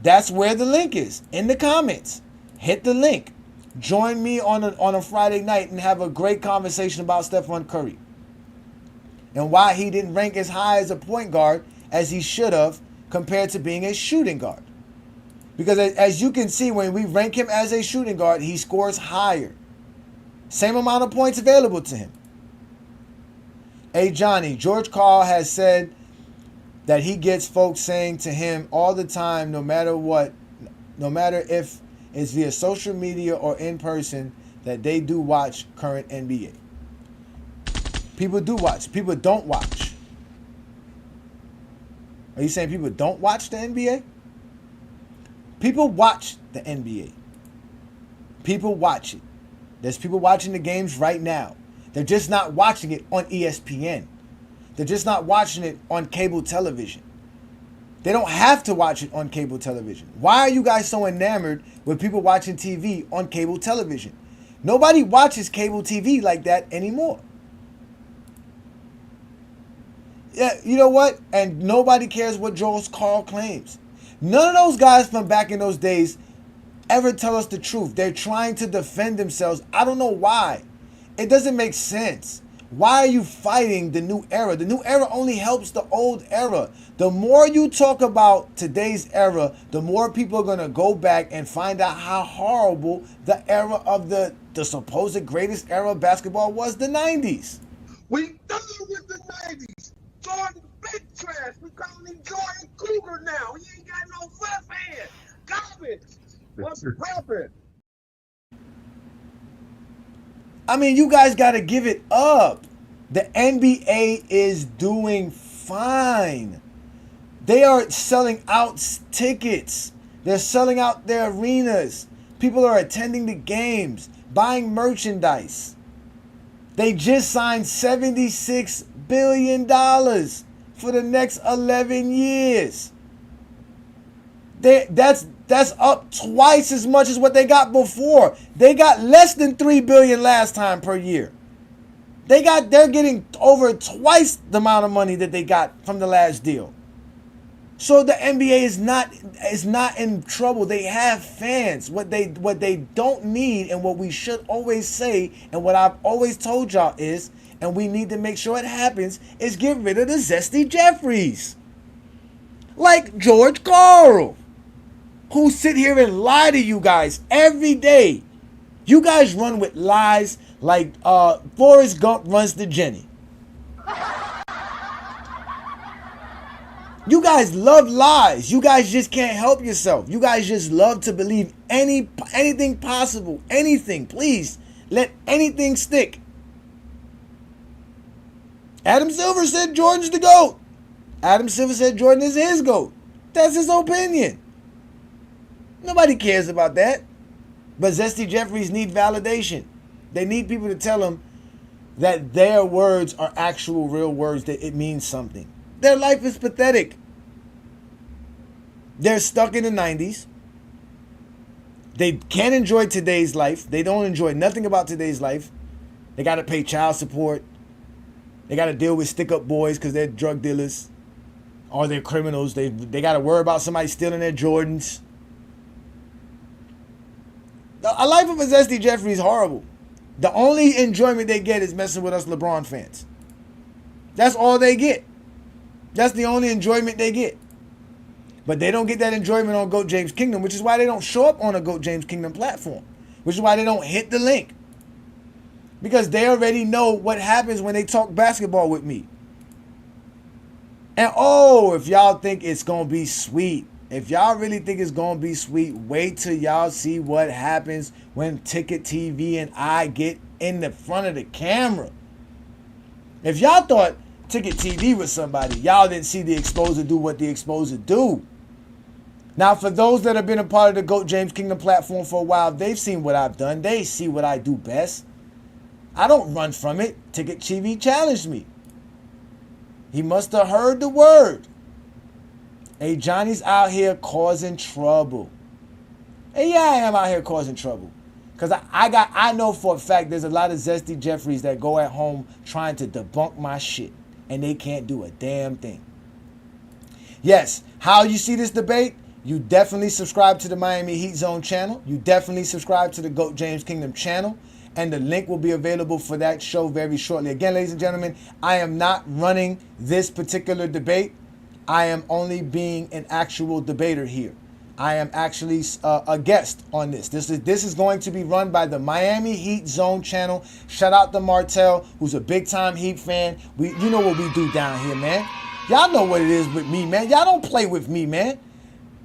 That's where the link is, in the comments. Hit the link. Join me on a Friday night and have a great conversation about Stephen Curry and why he didn't rank as high as a point guard as he should have compared to being a shooting guard. Because as you can see, when we rank him as a shooting guard, he scores higher. Same amount of points available to him. Ajani, George Karl has said that he gets folks saying to him all the time, no matter what, no matter if it's via social media or in person, that they do watch current NBA. People do watch. People don't watch. Are you saying people don't watch the NBA? People watch the NBA. People watch it. There's people watching the games right now. They're just not watching it on ESPN. They're just not watching it on cable television. They don't have to watch it on cable television. Why are you guys so enamored with people watching TV on cable television? Nobody watches cable TV like that anymore. Yeah, you know what? And nobody cares what George Karl claims. None of those guys from back in those days ever tell us the truth. They're trying to defend themselves. I don't know why. It doesn't make sense. Why are you fighting the new era? The new era only helps the old era. The more you talk about today's era, the more people are going to go back and find out how horrible the era of the supposed greatest era of basketball was, the 90s. We done with the 90s. Jordan big trash. We calling him Jordan Cougar now. He ain't got no left hand. Garbage. What's happening? I mean, you guys got to give it up. The NBA is doing fine. They are selling out tickets. They're selling out their arenas. People are attending the games, buying merchandise. They just signed $76 billion for the next 11 years. That's up twice as much as what they got before. They got less than $3 billion last time per year. They're getting over twice the amount of money that they got from the last deal. So the NBA is not in trouble. They have fans. What they don't need, and what we should always say, and what I've always told y'all is, and we need to make sure it happens, is get rid of the zesty Jeffries. Like George Karl, who sit here and lie to you guys every day. You guys run with lies like Forrest Gump runs to Jenny. You guys love lies. You guys just can't help yourself. You guys just love to believe anything possible. Anything. Please, let anything stick. Adam Silver said Jordan's the GOAT. Adam Silver said Jordan is his GOAT. That's his opinion. Nobody cares about that. But Zesty Jeffries need validation. They need people to tell them that their words are actual real words, that it means something. Their life is pathetic. They're stuck in the 90s. They can't enjoy today's life. They don't enjoy nothing about today's life. They got to pay child support. They got to deal with stick-up boys because they're drug dealers or they're criminals. They got to worry about somebody stealing their Jordans. A life of a Zesty Jeffrey is horrible. The only enjoyment they get is messing with us LeBron fans. That's all they get. That's the only enjoyment they get. But they don't get that enjoyment on GOAT James Kingdom, which is why they don't show up on a GOAT James Kingdom platform, which is why they don't hit the link. Because they already know what happens when they talk basketball with me. And if y'all think it's going to be sweet, if y'all really think it's going to be sweet, wait till y'all see what happens when Ticket TV and I get in the front of the camera. If y'all thought Ticket TV was somebody, y'all didn't see the Exposer do what the Exposer do. Now, for those that have been a part of the GOAT James Kingdom platform for a while, they've seen what I've done. They see what I do best. I don't run from it. Ticket TV challenged me. He must have heard the word. Ajani's out here causing trouble. And yeah, I am out here causing trouble. Because I know for a fact there's a lot of Zesty Jeffries that go at home trying to debunk my shit. And they can't do a damn thing. Yes, how you see this debate? You definitely subscribe to the Miami Heat Zone channel. You definitely subscribe to the GOAT James Kingdom channel. And the link will be available for that show very shortly. Again, ladies and gentlemen, I am not running this particular debate. I am only being an actual debater here. I am actually a guest on this. This is going to be run by the Miami Heat Zone channel. Shout out to Martell, who's a big-time Heat fan. You know what we do down here, man. Y'all know what it is with me, man. Y'all don't play with me, man.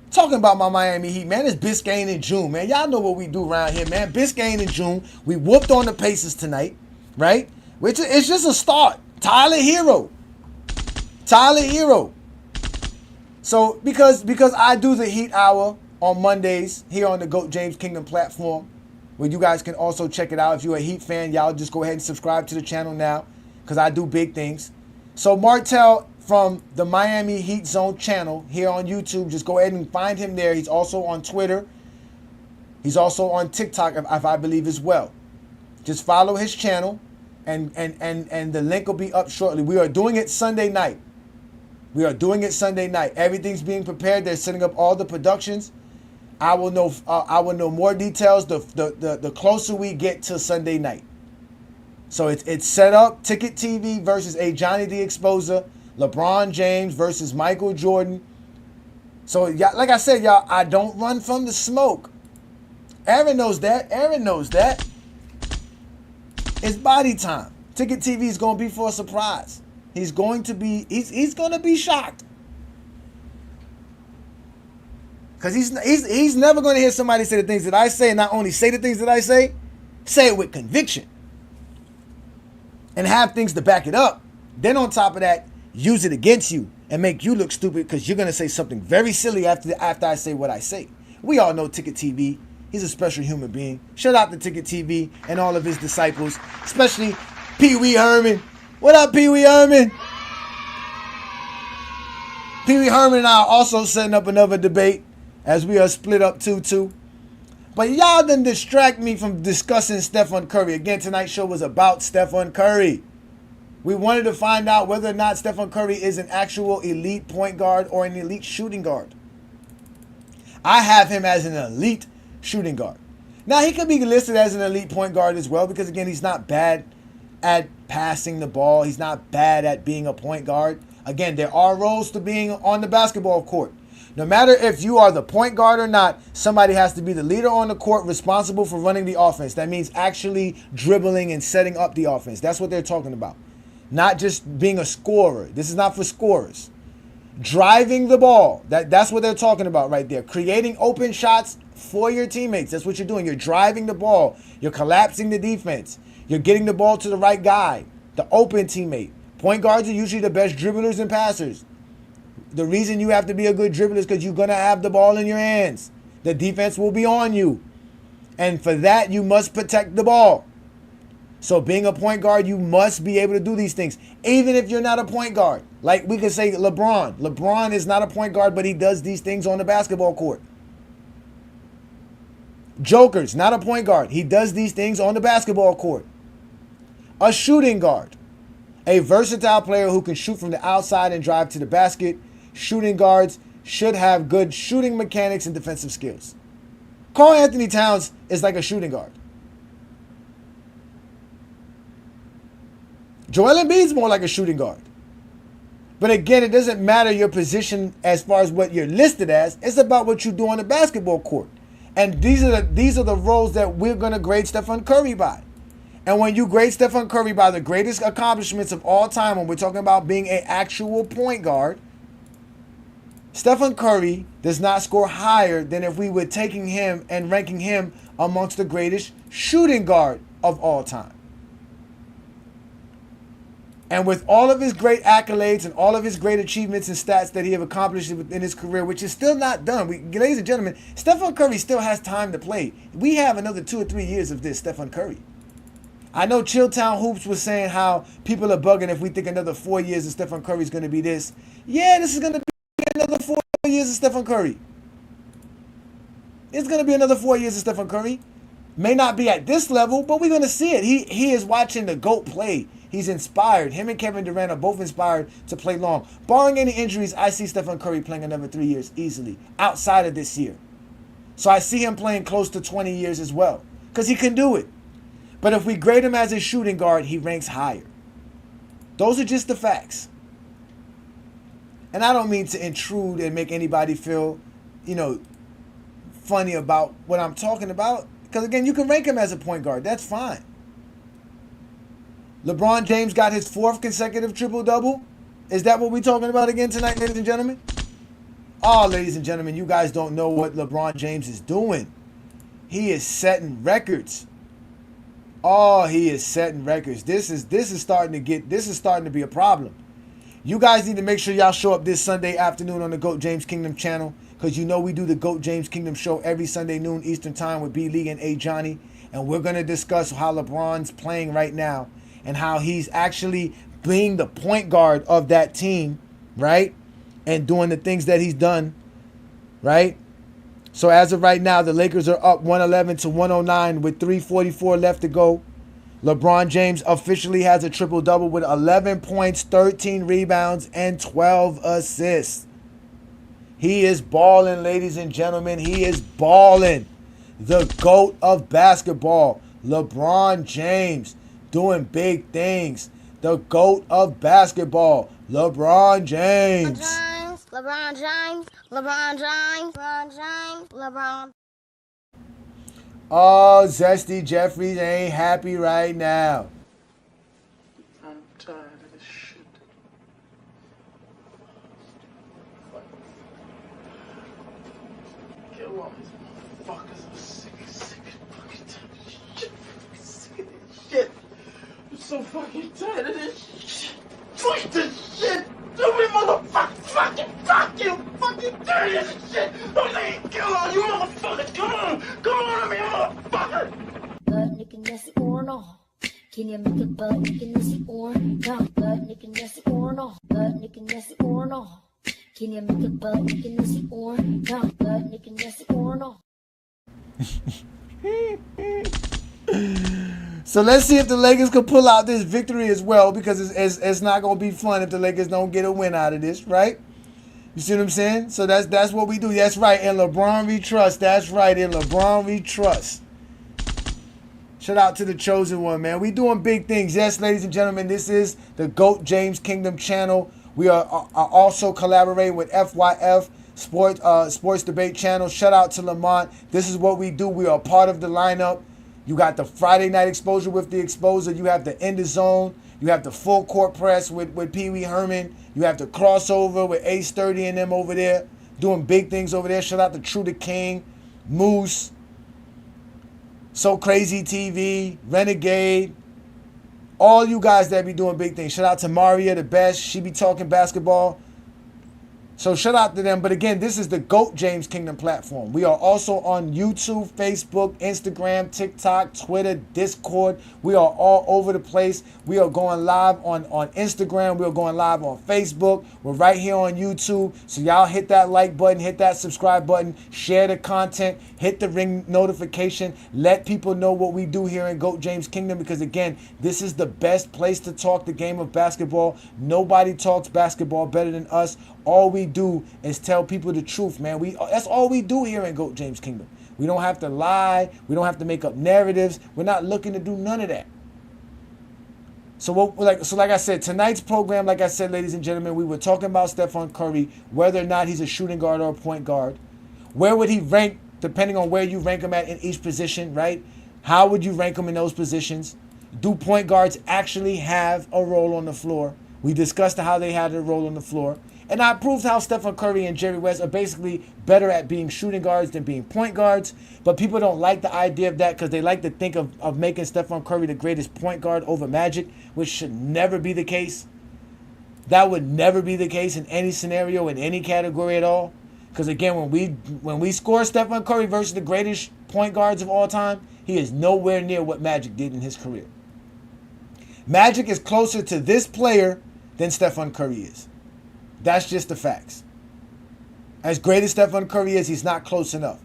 Talking about my Miami Heat, man. It's Biscayne in June, man. Y'all know what we do around here, man. Biscayne in June. We whooped on the Pacers tonight, right? Which it's just a start. Tyler Hero. So because I do the Heat Hour on Mondays here on the GOAT James Kingdom platform, where you guys can also check it out. If you're a Heat fan, y'all just go ahead and subscribe to the channel now, because I do big things. So Martell from the Miami Heat Zone channel here on YouTube, just go ahead and find him there. He's also on Twitter. He's also on TikTok, if I believe, as well. Just follow his channel, and the link will be up shortly. We are doing it Sunday night. Everything's being prepared. They're setting up all the productions. I will know more details the closer we get to Sunday night. So it's set up. Ticket TV versus Ajani the Exposer. LeBron James versus Michael Jordan. So like I said, y'all, I don't run from the smoke. Aaron knows that. It's body time. Ticket TV is going to be for a surprise. He's going to be shocked. Because he's never going to hear somebody say the things that I say, and not only say the things that I say it with conviction. And have things to back it up. Then on top of that, use it against you and make you look stupid because you're going to say something very silly after I say what I say. We all know Ticket TV. He's a special human being. Shout out to Ticket TV and all of his disciples, especially Pee Wee Herman. What up, Pee Wee Herman? Pee Wee Herman and I are also setting up another debate as we are split up 2-2. But y'all didn't distract me from discussing Stephen Curry. Again, tonight's show was about Stephen Curry. We wanted to find out whether or not Stephen Curry is an actual elite point guard or an elite shooting guard. I have him as an elite shooting guard. Now, he could be listed as an elite point guard as well because, again, he's not bad at passing the ball. He's not bad at being a point guard. Again, there are roles to being on the basketball court. No matter if you are the point guard or not, somebody has to be the leader on the court responsible for running the offense. That means actually dribbling and setting up the offense. That's what they're talking about. Not just being a scorer. This is not for scorers. Driving the ball. That's what they're talking about right there. Creating open shots for your teammates. That's what you're doing. You're driving the ball. You're collapsing the defense. You're getting the ball to the right guy, the open teammate. Point guards are usually the best dribblers and passers. The reason you have to be a good dribbler is because you're going to have the ball in your hands. The defense will be on you. And for that, you must protect the ball. So being a point guard, you must be able to do these things, even if you're not a point guard. Like we could say LeBron. LeBron is not a point guard, but he does these things on the basketball court. Joker's not a point guard. He does these things on the basketball court. A shooting guard. A versatile player who can shoot from the outside and drive to the basket. Shooting guards should have good shooting mechanics and defensive skills. Karl Anthony Towns is like a shooting guard. Joel Embiid's more like a shooting guard. But again, it doesn't matter your position as far as what you're listed as. It's about what you do on the basketball court. And these are the roles that we're going to grade Stephen Curry by. And when you grade Stephen Curry by the greatest accomplishments of all time, when we're talking about being an actual point guard, Stephen Curry does not score higher than if we were taking him and ranking him amongst the greatest shooting guard of all time. And with all of his great accolades and all of his great achievements and stats that he have accomplished in his career, which is still not done. Ladies and gentlemen, Stephen Curry still has time to play. We have another 2 or 3 years of this Stephen Curry. I know Chilltown Hoops was saying how people are bugging if we think another 4 years of Stephen Curry is going to be this. Yeah, this is going to be another 4 years of Stephen Curry. It's going to be another 4 years of Stephen Curry. May not be at this level, but we're going to see it. He is watching the GOAT play. He's inspired. Him and Kevin Durant are both inspired to play long. Barring any injuries, I see Stephen Curry playing another 3 years easily outside of this year. So I see him playing close to 20 years as well because he can do it. But if we grade him as a shooting guard, he ranks higher. Those are just the facts. And I don't mean to intrude and make anybody feel, funny about what I'm talking about. Because again, you can rank him as a point guard. That's fine. LeBron James got his 4th consecutive triple-double. Is that what we're talking about again tonight, ladies and gentlemen? Oh, ladies and gentlemen, you guys don't know what LeBron James is doing. He is setting records. Oh, he is setting records. This is starting to be a problem. You guys need to make sure y'all show up this Sunday afternoon on the GOAT James Kingdom channel, because we do the GOAT James Kingdom show every Sunday noon Eastern time with B-League and Ajani, and we're going to discuss how LeBron's playing right now and how he's actually being the point guard of that team, right? And doing the things that he's done, right? So as of right now, the Lakers are up 111-109 with 3:44 left to go. LeBron James officially has a triple-double with 11 points, 13 rebounds, and 12 assists. He is balling, ladies and gentlemen. He is balling. The GOAT of basketball, LeBron James, doing big things. The GOAT of basketball, LeBron James. LeBron James, LeBron James, LeBron James, LeBron. Oh, Zesty Jeffries ain't happy right now. I'm tired of this shit. Kill all these motherfuckers. I'm sick of fucking tired of this shit. I'm sick of this shit. I'm so fucking tired of this shit. Fuck this shit. Do me, motherfucker. Fuck you. Fucking dirty this shit. Don't let me kill all you motherfuckers. Come on to me, motherfucker. Butt licking nasty or no? Can you make a butt licking nasty or no? Butt licking nasty or no? Butt licking nasty or no? Can you make a butt licking nasty or no? Butt licking nasty or no? So let's see if the Lakers can pull out this victory as well, because it's not going to be fun if the Lakers don't get a win out of this, right? You see what I'm saying? So that's what we do. That's right. In LeBron we trust. That's right. In LeBron we trust. Shout out to the chosen one, man. We doing big things. Yes, ladies and gentlemen, this is the GOAT James Kingdom channel. We are also collaborating with FYF Sports Debate channel. Shout out to Lamont. This is what we do. We are part of the lineup. You got the Friday night exposure with the Exposer. You have the In the Zone. You have the Full Court Press with Pee Wee Herman. You have the crossover with Ace 30 and them over there, doing big things over there. Shout out to True the King, Moose, So Crazy TV, Renegade. All you guys that be doing big things. Shout out to Maria, the best. She be talking basketball. So shout out to them. But again, this is the GOAT James Kingdom platform. We are also on YouTube, Facebook, Instagram, TikTok, Twitter, Discord. We are all over the place. We are going live on Instagram. We are going live on Facebook. We're right here on YouTube. So y'all hit that like button, hit that subscribe button, share the content, hit the ring notification. Let people know what we do here in GOAT James Kingdom, because again, this is the best place to talk the game of basketball. Nobody talks basketball better than us. All we do is tell people the truth, man. That's all we do here in GOAT James Kingdom. We don't have to lie. We don't have to make up narratives. We're not looking to do none of that. So like I said, tonight's program, like I said, ladies and gentlemen, we were talking about Stephen Curry, whether or not he's a shooting guard or a point guard. Where would he rank, depending on where you rank him at in each position, right? How would you rank him in those positions? Do point guards actually have a role on the floor? We discussed how they had a role on the floor. And I proved how Stephen Curry and Jerry West are basically better at being shooting guards than being point guards. But people don't like the idea of that because they like to think of making Stephen Curry the greatest point guard over Magic, which should never be the case. That would never be the case in any scenario, in any category at all. Because again, when we score Stephen Curry versus the greatest point guards of all time, he is nowhere near what Magic did in his career. Magic is closer to this player than Stephen Curry is. That's just the facts. As great as Stephen Curry is, he's not close enough.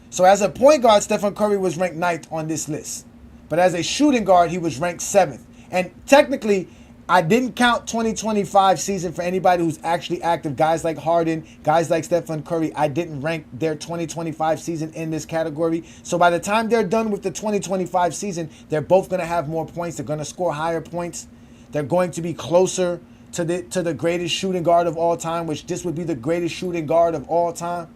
So as a point guard, Stephen Curry was ranked 9th on this list. But as a shooting guard, he was ranked 7th. And technically, I didn't count 2025 season for anybody who's actually active. Guys like Harden, guys like Stephen Curry, I didn't rank their 2025 season in this category. So by the time they're done with the 2025 season, they're both going to have more points. They're going to score higher points. They're going to be closer to the greatest shooting guard of all time, which this would be the greatest shooting guard of all time.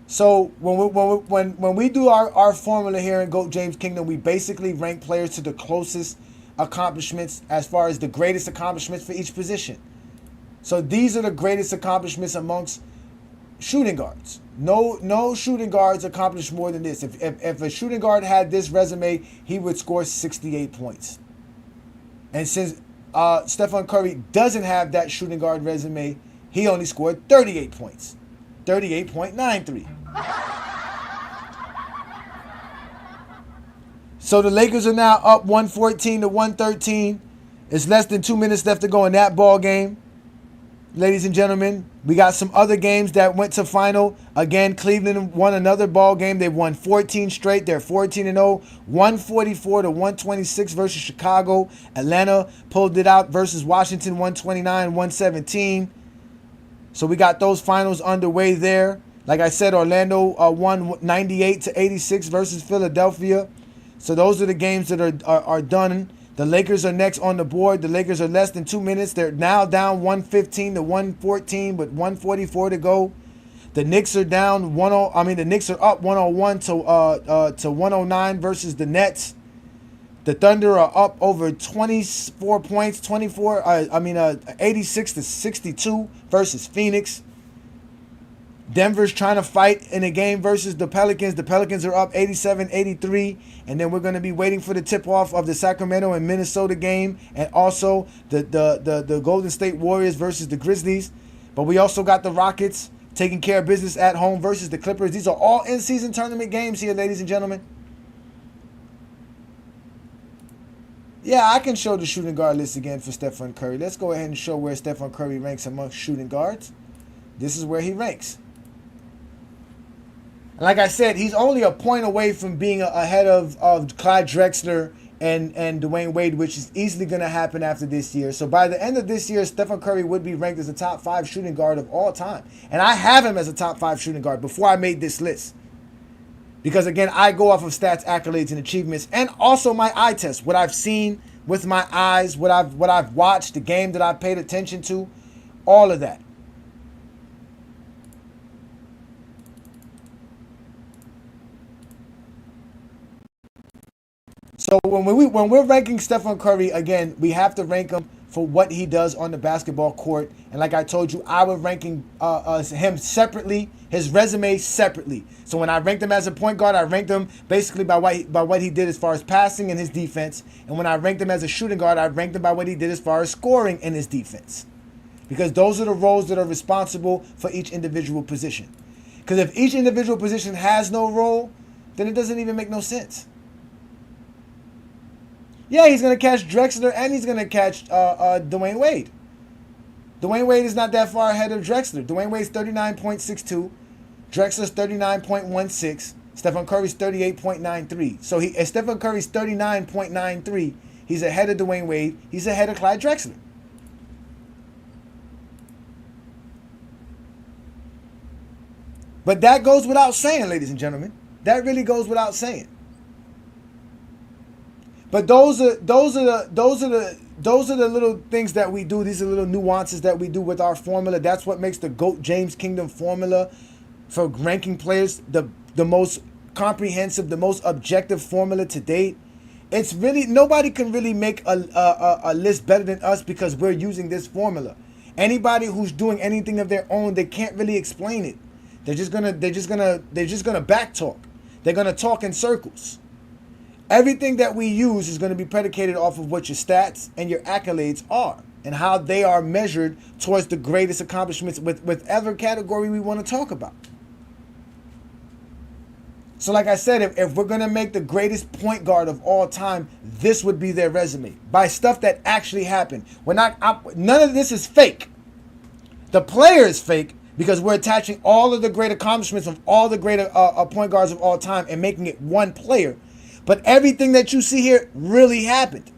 So when we do our formula here in GOAT James Kingdom, we basically rank players to the closest accomplishments as far as the greatest accomplishments for each position. So these are the greatest accomplishments amongst shooting guards. No shooting guards accomplished more than this. If a shooting guard had this resume, he would score 68 points. And since Stephen Curry doesn't have that shooting guard resume, he only scored 38 points. 38.93. So the Lakers are now up 114 to 113. It's less than 2 minutes left to go in that ball game. Ladies and gentlemen, we got some other games that went to final. Again, Cleveland won another ball game. They've won 14 straight. They're 14-0. 144 to 126 versus Chicago. Atlanta pulled it out versus Washington, 129-117. So we got those finals underway there. Like I said, Orlando won 98 to 86 versus Philadelphia. So those are the games that are done. The Lakers are next on the board. The Lakers are less than 2 minutes. They're now down 115 to 114 with 144 to go. The Knicks are down the Knicks are up 101 to 109 versus the Nets. The Thunder are up over 24 points, 86 to 62 versus Phoenix. Denver's trying to fight in a game versus the Pelicans. The Pelicans are up 87-83. And then we're going to be waiting for the tip-off of the Sacramento and Minnesota game. And also the Golden State Warriors versus the Grizzlies. But we also got the Rockets taking care of business at home versus the Clippers. These are all in-season tournament games here, ladies and gentlemen. Yeah, I can show the shooting guard list again for Stephen Curry. Let's go ahead and show where Stephen Curry ranks amongst shooting guards. This is where he ranks. Like I said, he's only a point away from being ahead of Clyde Drexler and Dwayne Wade, which is easily going to happen after this year. So by the end of this year, Stephen Curry would be ranked as a top 5 shooting guard of all time. And I have him as a top 5 shooting guard before I made this list. Because again, I go off of stats, accolades, and achievements, and also my eye test, what I've seen with my eyes, what I've watched, the game that I've paid attention to, all of that. So when we're ranking Stephen Curry, again, we have to rank him for what he does on the basketball court. And like I told you, I would rank him separately, his resume separately. So when I ranked him as a point guard, I ranked him basically by what he did as far as passing and his defense. And when I ranked him as a shooting guard, I ranked him by what he did as far as scoring and his defense. Because those are the roles that are responsible for each individual position. Because if each individual position has no role, then it doesn't even make no sense. Yeah, he's going to catch Drexler and he's going to catch Dwayne Wade. Dwayne Wade is not that far ahead of Drexler. Dwayne Wade's 39.62. Drexler's 39.16. Stephen Curry's 38.93. So if Stephen Curry's 39.93, he's ahead of Dwayne Wade. He's ahead of Clyde Drexler. But that goes without saying, ladies and gentlemen. That really goes without saying. But those are the little things that we do. These are little nuances that we do with our formula. That's what makes the GOAT James Kingdom formula for ranking players the most comprehensive, the most objective formula to date. It's really, nobody can really make a list better than us because we're using this formula. Anybody who's doing anything of their own, they can't really explain it. They're just gonna backtalk. They're gonna talk in circles. Everything that we use is going to be predicated off of what your stats and your accolades are and how they are measured towards the greatest accomplishments with whatever category we want to talk about. So like I said, if we're going to make the greatest point guard of all time, this would be their resume by stuff that actually happened. None of this is fake. The player is fake because we're attaching all of the great accomplishments of all the great point guards of all time and making it one player. But everything that you see here really happened.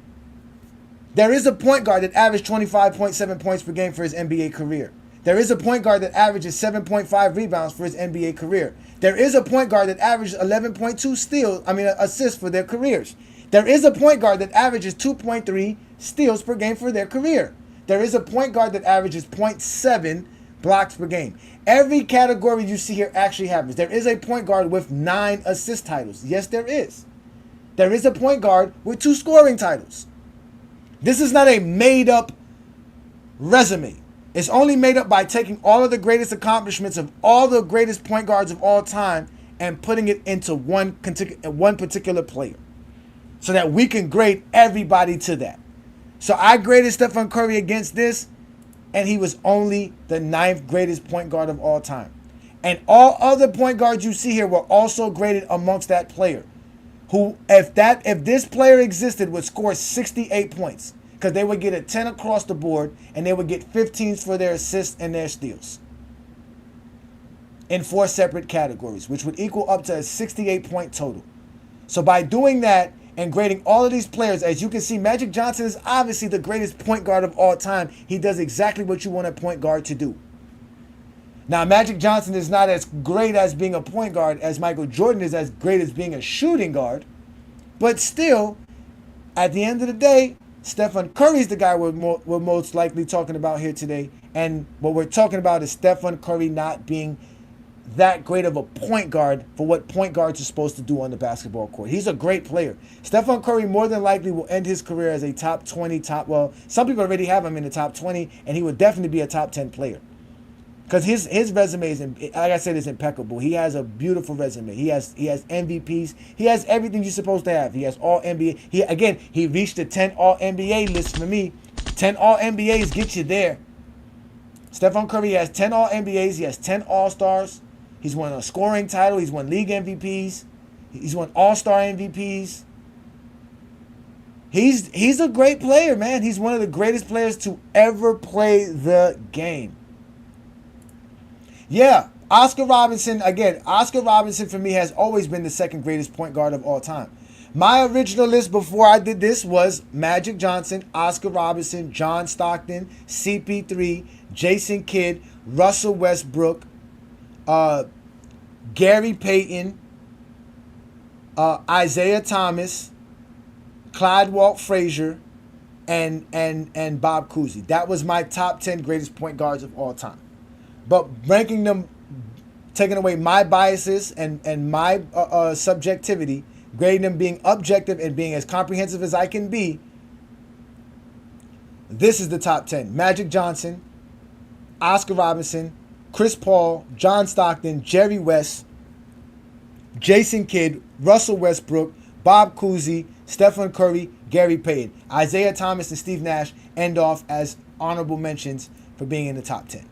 There is a point guard that averaged 25.7 points per game for his NBA career. There is a point guard that averages 7.5 rebounds for his NBA career. There is a point guard that averages 11.2 assists for their careers. There is a point guard that averages 2.3 steals per game for their career. There is a point guard that averages 0.7 blocks per game. Every category you see here actually happens. There is a point guard with 9 assist titles. Yes, there is. There is a point guard with 2 scoring titles. This is not a made-up resume. It's only made up by taking all of the greatest accomplishments of all the greatest point guards of all time and putting it into one particular player so that we can grade everybody to that. So I graded Stephen Curry against this, and he was only the 9th greatest point guard of all time. And all other point guards you see here were also graded amongst that player. Who, if this player existed, would score 68 points because they would get a 10 across the board and they would get 15s for their assists and their steals in 4 separate categories, which would equal up to a 68-point total. So by doing that and grading all of these players, as you can see, Magic Johnson is obviously the greatest point guard of all time. He does exactly what you want a point guard to do. Now, Magic Johnson is not as great as being a point guard as Michael Jordan is as great as being a shooting guard. But still, at the end of the day, Stephen Curry is the guy we're most likely talking about here today. And what we're talking about is Stephen Curry not being that great of a point guard for what point guards are supposed to do on the basketball court. He's a great player. Stephen Curry more than likely will end his career as a top 20, some people already have him in the top 20, and he would definitely be a top 10 player. Because his resume is, like I said, is impeccable. He has a beautiful resume. He has MVPs. He has everything you're supposed to have. He has all NBA. He reached the 10 all NBA list for me. 10 all NBAs get you there. Stephen Curry has 10 all NBAs. He has 10 all-stars. He's won a scoring title. He's won league MVPs. He's won all-star MVPs. He's a great player, man. He's one of the greatest players to ever play the game. Yeah, Oscar Robinson for me has always been the 2nd greatest point guard of all time. My original list before I did this was Magic Johnson, Oscar Robinson, John Stockton, CP3, Jason Kidd, Russell Westbrook, Gary Payton, Isaiah Thomas, Clyde Walt Frazier, and Bob Cousy. That was my top 10 greatest point guards of all time. But ranking them, taking away my biases and my subjectivity, grading them being objective and being as comprehensive as I can be, This is the top 10. Magic Johnson, Oscar Robinson, Chris Paul, John Stockton, Jerry West, Jason Kidd, Russell Westbrook, Bob Cousy, Stephen Curry, Gary Payton. Isaiah Thomas and Steve Nash end off as honorable mentions for being in the top 10.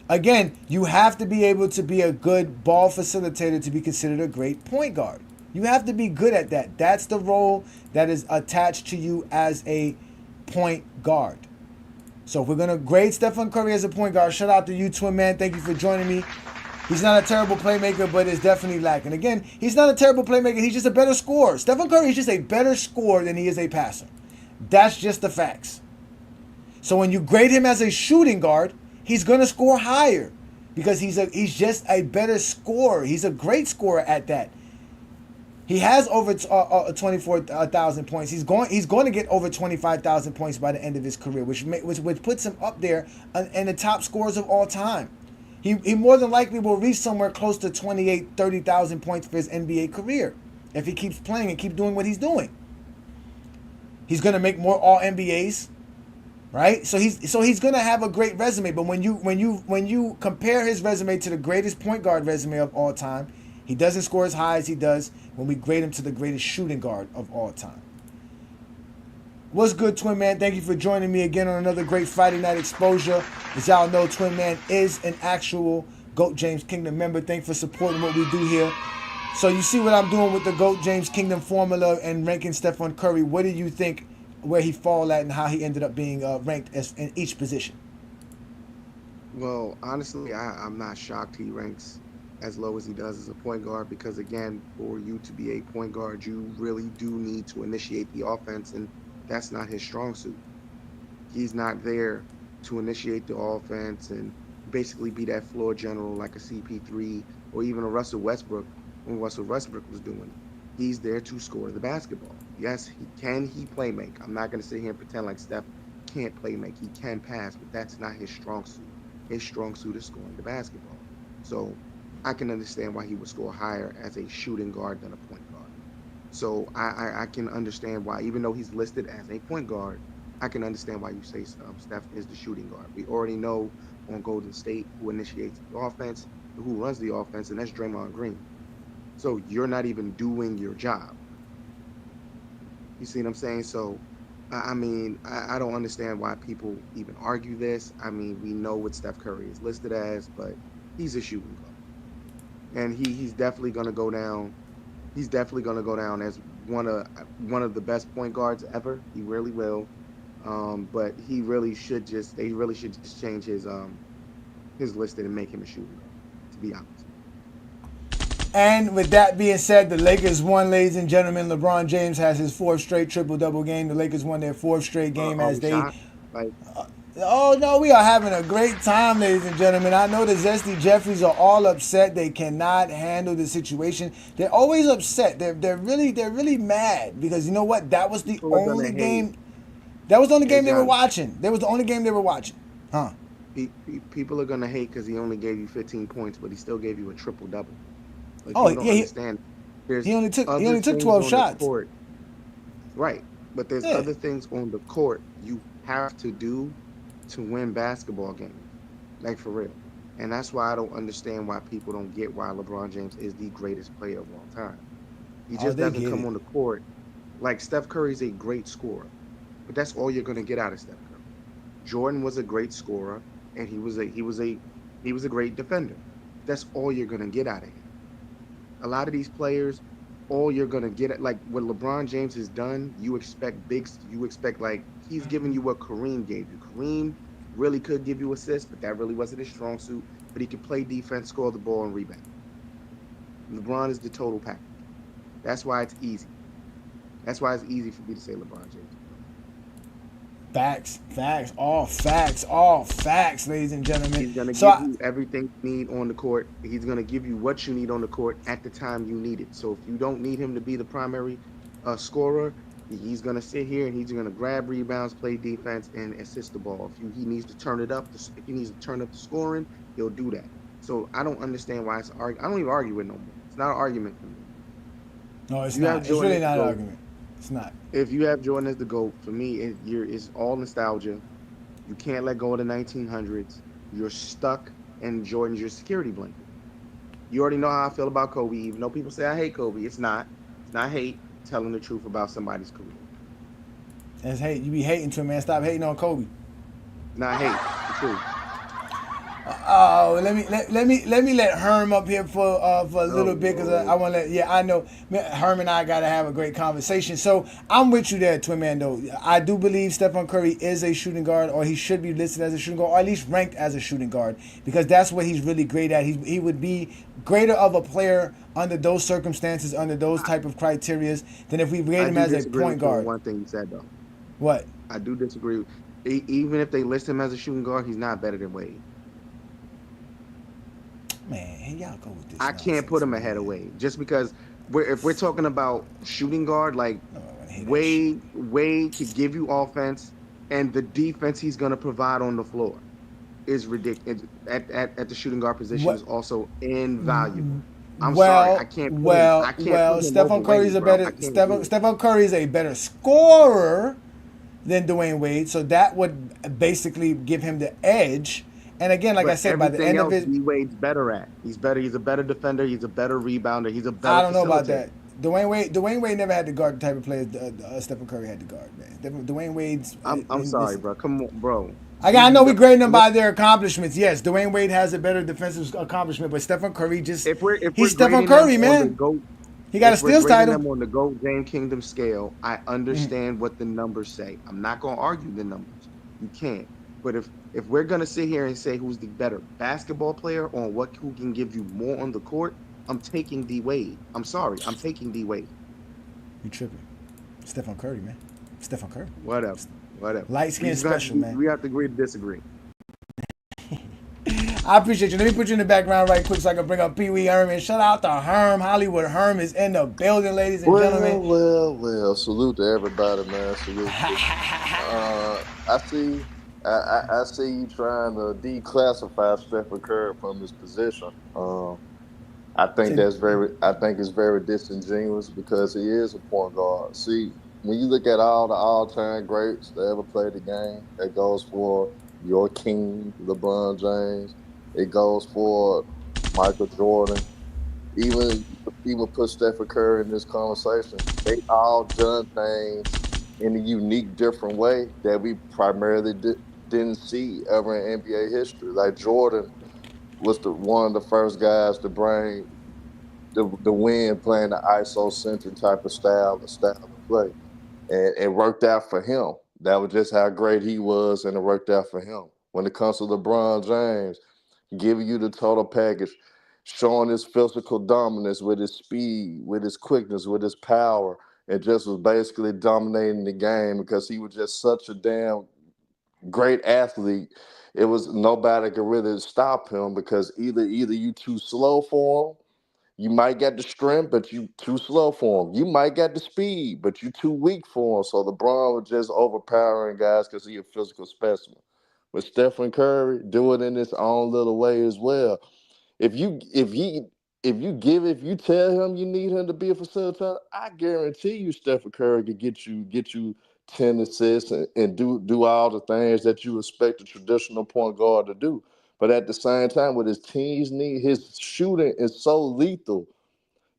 Again, you have to be able to be a good ball facilitator to be considered a great point guard. You have to be good at that. That's the role that is attached to you as a point guard. So if we're going to grade Stephen Curry as a point guard, shout out to you, Twin Man. Thank you for joining me. He's not a terrible playmaker, but is definitely lacking. Again, he's not a terrible playmaker. He's just a better scorer. Stephen Curry is just a better scorer than he is a passer. That's just the facts. So when you grade him as a shooting guard, he's going to score higher because he's just a better scorer. He's a great scorer at that. He has over 24,000 points. He's going to get over 25,000 points by the end of his career, which puts him up there in the top scorers of all time. He more than likely will reach somewhere close to 30,000 points for his NBA career if he keeps playing and keep doing what he's doing. He's going to make more All NBAs, right? So he's going to have a great resume. But when you compare his resume to the greatest point guard resume of all time, he doesn't score as high as he does when we grade him to the greatest shooting guard of all time. What's good, Twin Man? Thank you for joining me again on another great Friday Night Exposure. As y'all know, Twin Man is an actual GOAT James Kingdom member. Thanks for supporting what we do here. So you see what I'm doing with the GOAT James Kingdom formula and ranking Stephen Curry. What do you think where he fall at and how he ended up being ranked in each position? Well, honestly, I'm not shocked he ranks as low as he does as a point guard because, again, for you to be a point guard, you really do need to initiate the offense, and that's not his strong suit. He's not there to initiate the offense and basically be that floor general like a CP3 or even a Russell Westbrook when Russell Westbrook was doing it. He's there to score the basketball. Yes, he play make? I'm not going to sit here and pretend like Steph can't play make. He can pass, but that's not his strong suit. His strong suit is scoring the basketball. So I can understand why he would score higher as a shooting guard than a point guard. So I can understand why, even though he's listed as a point guard, I can understand why you say Steph is the shooting guard. We already know on Golden State who initiates the offense, who runs the offense, and that's Draymond Green. So you're not even doing your job. You see what I'm saying? So, I mean, I don't understand why people even argue this. I mean, we know what Steph Curry is listed as, but he's a shooting guard. And he's definitely going to go down. He's definitely going to go down as one of the best point guards ever. He really will. But they really should just change his listing and make him a shooting guard, to be honest. And with that being said, the Lakers won, ladies and gentlemen. LeBron James has his fourth straight triple-double game. The Lakers won their fourth straight game as they... Oh, no, we are having a great time, ladies and gentlemen. I know the Zesty Jeffries are all upset. They cannot handle the situation. They're always upset. They're really mad because you know what? That was the only game. That was the only game they were watching. That was the only game they were watching. Huh? People are going to hate because he only gave you 15 points, but he still gave you a triple-double. Like, oh, you don't yeah. Understand. He only took 12 shots. Right. But there's other things on the court you have to do to win basketball games, like for real. And that's why I don't understand why people don't get why LeBron James is the greatest player of all time. He just doesn't come on the court. Like Steph Curry's a great scorer, but that's all you're going to get out of Steph Curry. Jordan was a great scorer, and he was a great defender. That's all you're going to get out of him. A lot of these players, all you're going to get, like what LeBron James has done, you expect like he's giving you what Kareem gave you. Kareem really could give you assists, but that really wasn't his strong suit. But he could play defense, score the ball, and rebound. LeBron is the total package. That's why it's easy. That's why it's easy for me to say LeBron James. All facts, ladies and gentlemen. He's going to give you everything you need on the court. He's going to give you what you need on the court at the time you need it. So if you don't need him to be the primary scorer, he's going to sit here and he's going to grab rebounds, play defense, and assist the ball. If he needs to turn it up, if he needs to turn up the scoring, he'll do that. So I don't understand why it's I don't even argue with no more. It's not an argument for me. No, it's not. It's really not an argument. It's not. If you have Jordan as the GOAT, for me, it's all nostalgia. You can't let go of the 1900s. You're stuck, and Jordan's your security blanket. You already know how I feel about Kobe. Even though people say I hate Kobe, it's not. It's not hate. Telling the truth about somebody's career. It's hate. You be hating to him, man. Stop hating on Kobe. Not hate. The truth. Oh, let Herm up here for a little Oh bit because Lord. I want to. I know Herm and I got to have a great conversation. So I'm with you there, Twin Man. Though I do believe Stephen Curry is a shooting guard, or he should be listed as a shooting guard, or at least ranked as a shooting guard, because that's what he's really great at. He would be greater of a player under those circumstances, under those type of criterias, than if we rate I him do as a disagree point with you on guard. one thing you said though. What? I do disagree. Even if they list him as a shooting guard, he's not better than Wade. Man, y'all go with this I can't put nonsense, him ahead of man. Wade just because if we're talking about shooting guard, like I hate that shit. Wade could give you offense, and the defense he's going to provide on the floor is ridiculous. At the shooting guard position What? is also invaluable. I'm sorry, Well, I can't put him over Stephen Curry's Wade, a bro. I better can't do it. Stephen Curry is a better scorer than Dwayne Wade, so that would basically give him the edge. And again, like I But said, by the everything end of else, it, D Wade's better at. He's better. He's a better defender. He's a better rebounder. He's a better I don't know about facilitator. that. Dwayne Wade never had to guard the type of players Stephen Curry had to guard, man. Dwayne Wade's. I'm sorry, bro. Come on, bro. I know we grading them by their accomplishments. Yes, Dwayne Wade has a better defensive accomplishment, but Stephen Curry just If we're he's Stephen grading them Curry, on the man. GOAT, He got a if we're steals grading title. them on the GOAT Game Kingdom scale, I understand what the numbers say. I'm not gonna argue the numbers. You can't. But if we're gonna sit here and say who's the better basketball player on who can give you more on the court, I'm taking D Wade. I'm sorry, I'm taking D Wade. You tripping? Stephen Curry, man. Stephen Curry. Whatever. Light skin special, man. We have to agree to disagree. I appreciate you. Let me put you in the background right quick so I can bring up Pee Wee Herman. Shout out to Herm. Hollywood Herm is in the building, ladies and gentlemen. Well. Salute to everybody, man. Salute. I see. I see you trying to declassify Stephen Curry from his position. I think it's very disingenuous because he is a point guard. See, when you look at all the all-time greats that ever played the game, it goes for your king, LeBron James. It goes for Michael Jordan. Even put Stephen Curry in this conversation. They all done things in a unique, different way that we primarily didn't see ever in NBA history. Like Jordan was one of the first guys to bring the win playing the ISO-centric type of style of play. And it worked out for him. That was just how great he was, and it worked out for him. When it comes to LeBron James, giving you the total package, showing his physical dominance with his speed, with his quickness, with his power, and just was basically dominating the game because he was just such a damn great athlete. It was nobody could really stop him because either you too slow for him, you might get the strength, but you too slow for him. You might get the speed, but you too weak for him. So LeBron was just overpowering guys because he a physical specimen. But Stephen Curry do it in his own little way as well. If you if he if you tell him you need him to be a facilitator, I guarantee you Stephen Curry could get you 10 assists and do all the things that you expect a traditional point guard to do. But at the same time, with his team's need, his shooting is so lethal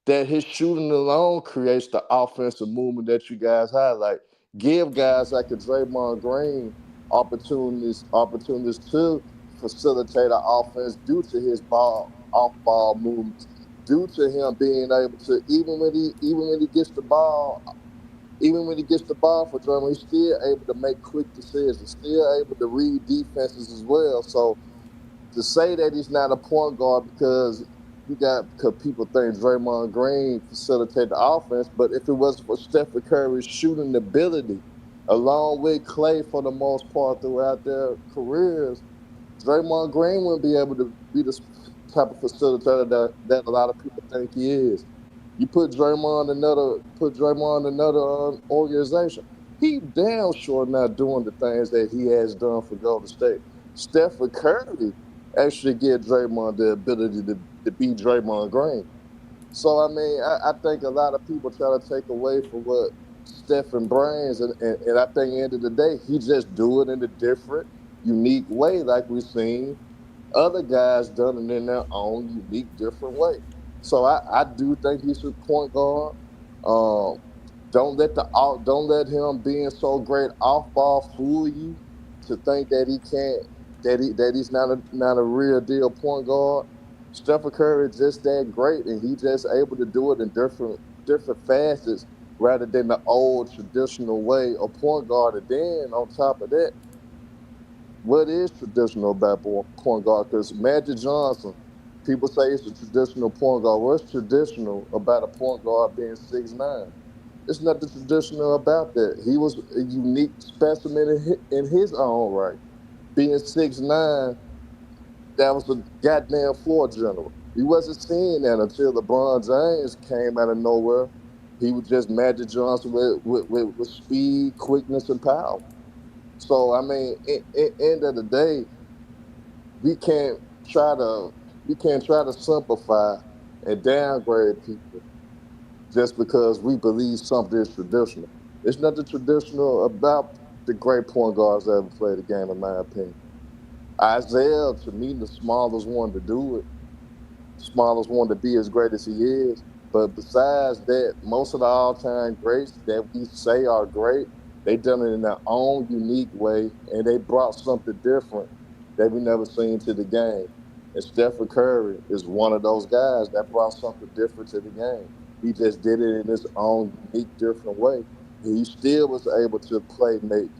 that his shooting alone creates the offensive movement that you guys highlight. Give guys like a Draymond Green opportunities to facilitate an offense due to his off ball movements, due to him being able to even when he gets the ball. Even when he gets the ball for Draymond, he's still able to make quick decisions, still able to read defenses as well. So to say that he's not a point guard because people think Draymond Green facilitate the offense, but if it wasn't for Stephen Curry's shooting ability, along with Clay for the most part throughout their careers, Draymond Green wouldn't be able to be the type of facilitator that a lot of people think he is. You put Draymond in another organization. He damn sure not doing the things that he has done for Golden State. Stephen Curry actually give Draymond the ability to be Draymond Green. So I mean, I think a lot of people try to take away from what Steph and brains, and I think end of the day, he just do it in a different, unique way, like we've seen other guys done it in their own unique, different way. So I do think he's a point guard. Um, don't let him being so great off ball fool you to think that he can't that he's not a real deal point guard. Stephen Curry is just that great, and he just able to do it in different facets rather than the old traditional way of point guard. And then on top of that, what is traditional about point guard? Because Magic Johnson, people say it's a traditional point guard. What's traditional about a point guard being 6'9"? It's nothing traditional about that. He was a unique specimen in his own right. Being 6'9", that was a goddamn floor general. We wasn't seeing that until LeBron James came out of nowhere. He was just Magic Johnson with speed, quickness, and power. So I mean, end of the day, we can't try to we can't try to simplify and downgrade people just because we believe something is traditional. There's nothing traditional about the great point guards that ever played the game, in my opinion. Isaiah, to me, the smallest one to do it, smallest one to be as great as he is. But besides that, most of the all-time greats that we say are great, they done it in their own unique way, and they brought something different that we never seen to the game. And Stephen Curry is one of those guys that brought something different to the game. He just did it in his own unique, different way. He still was able to play make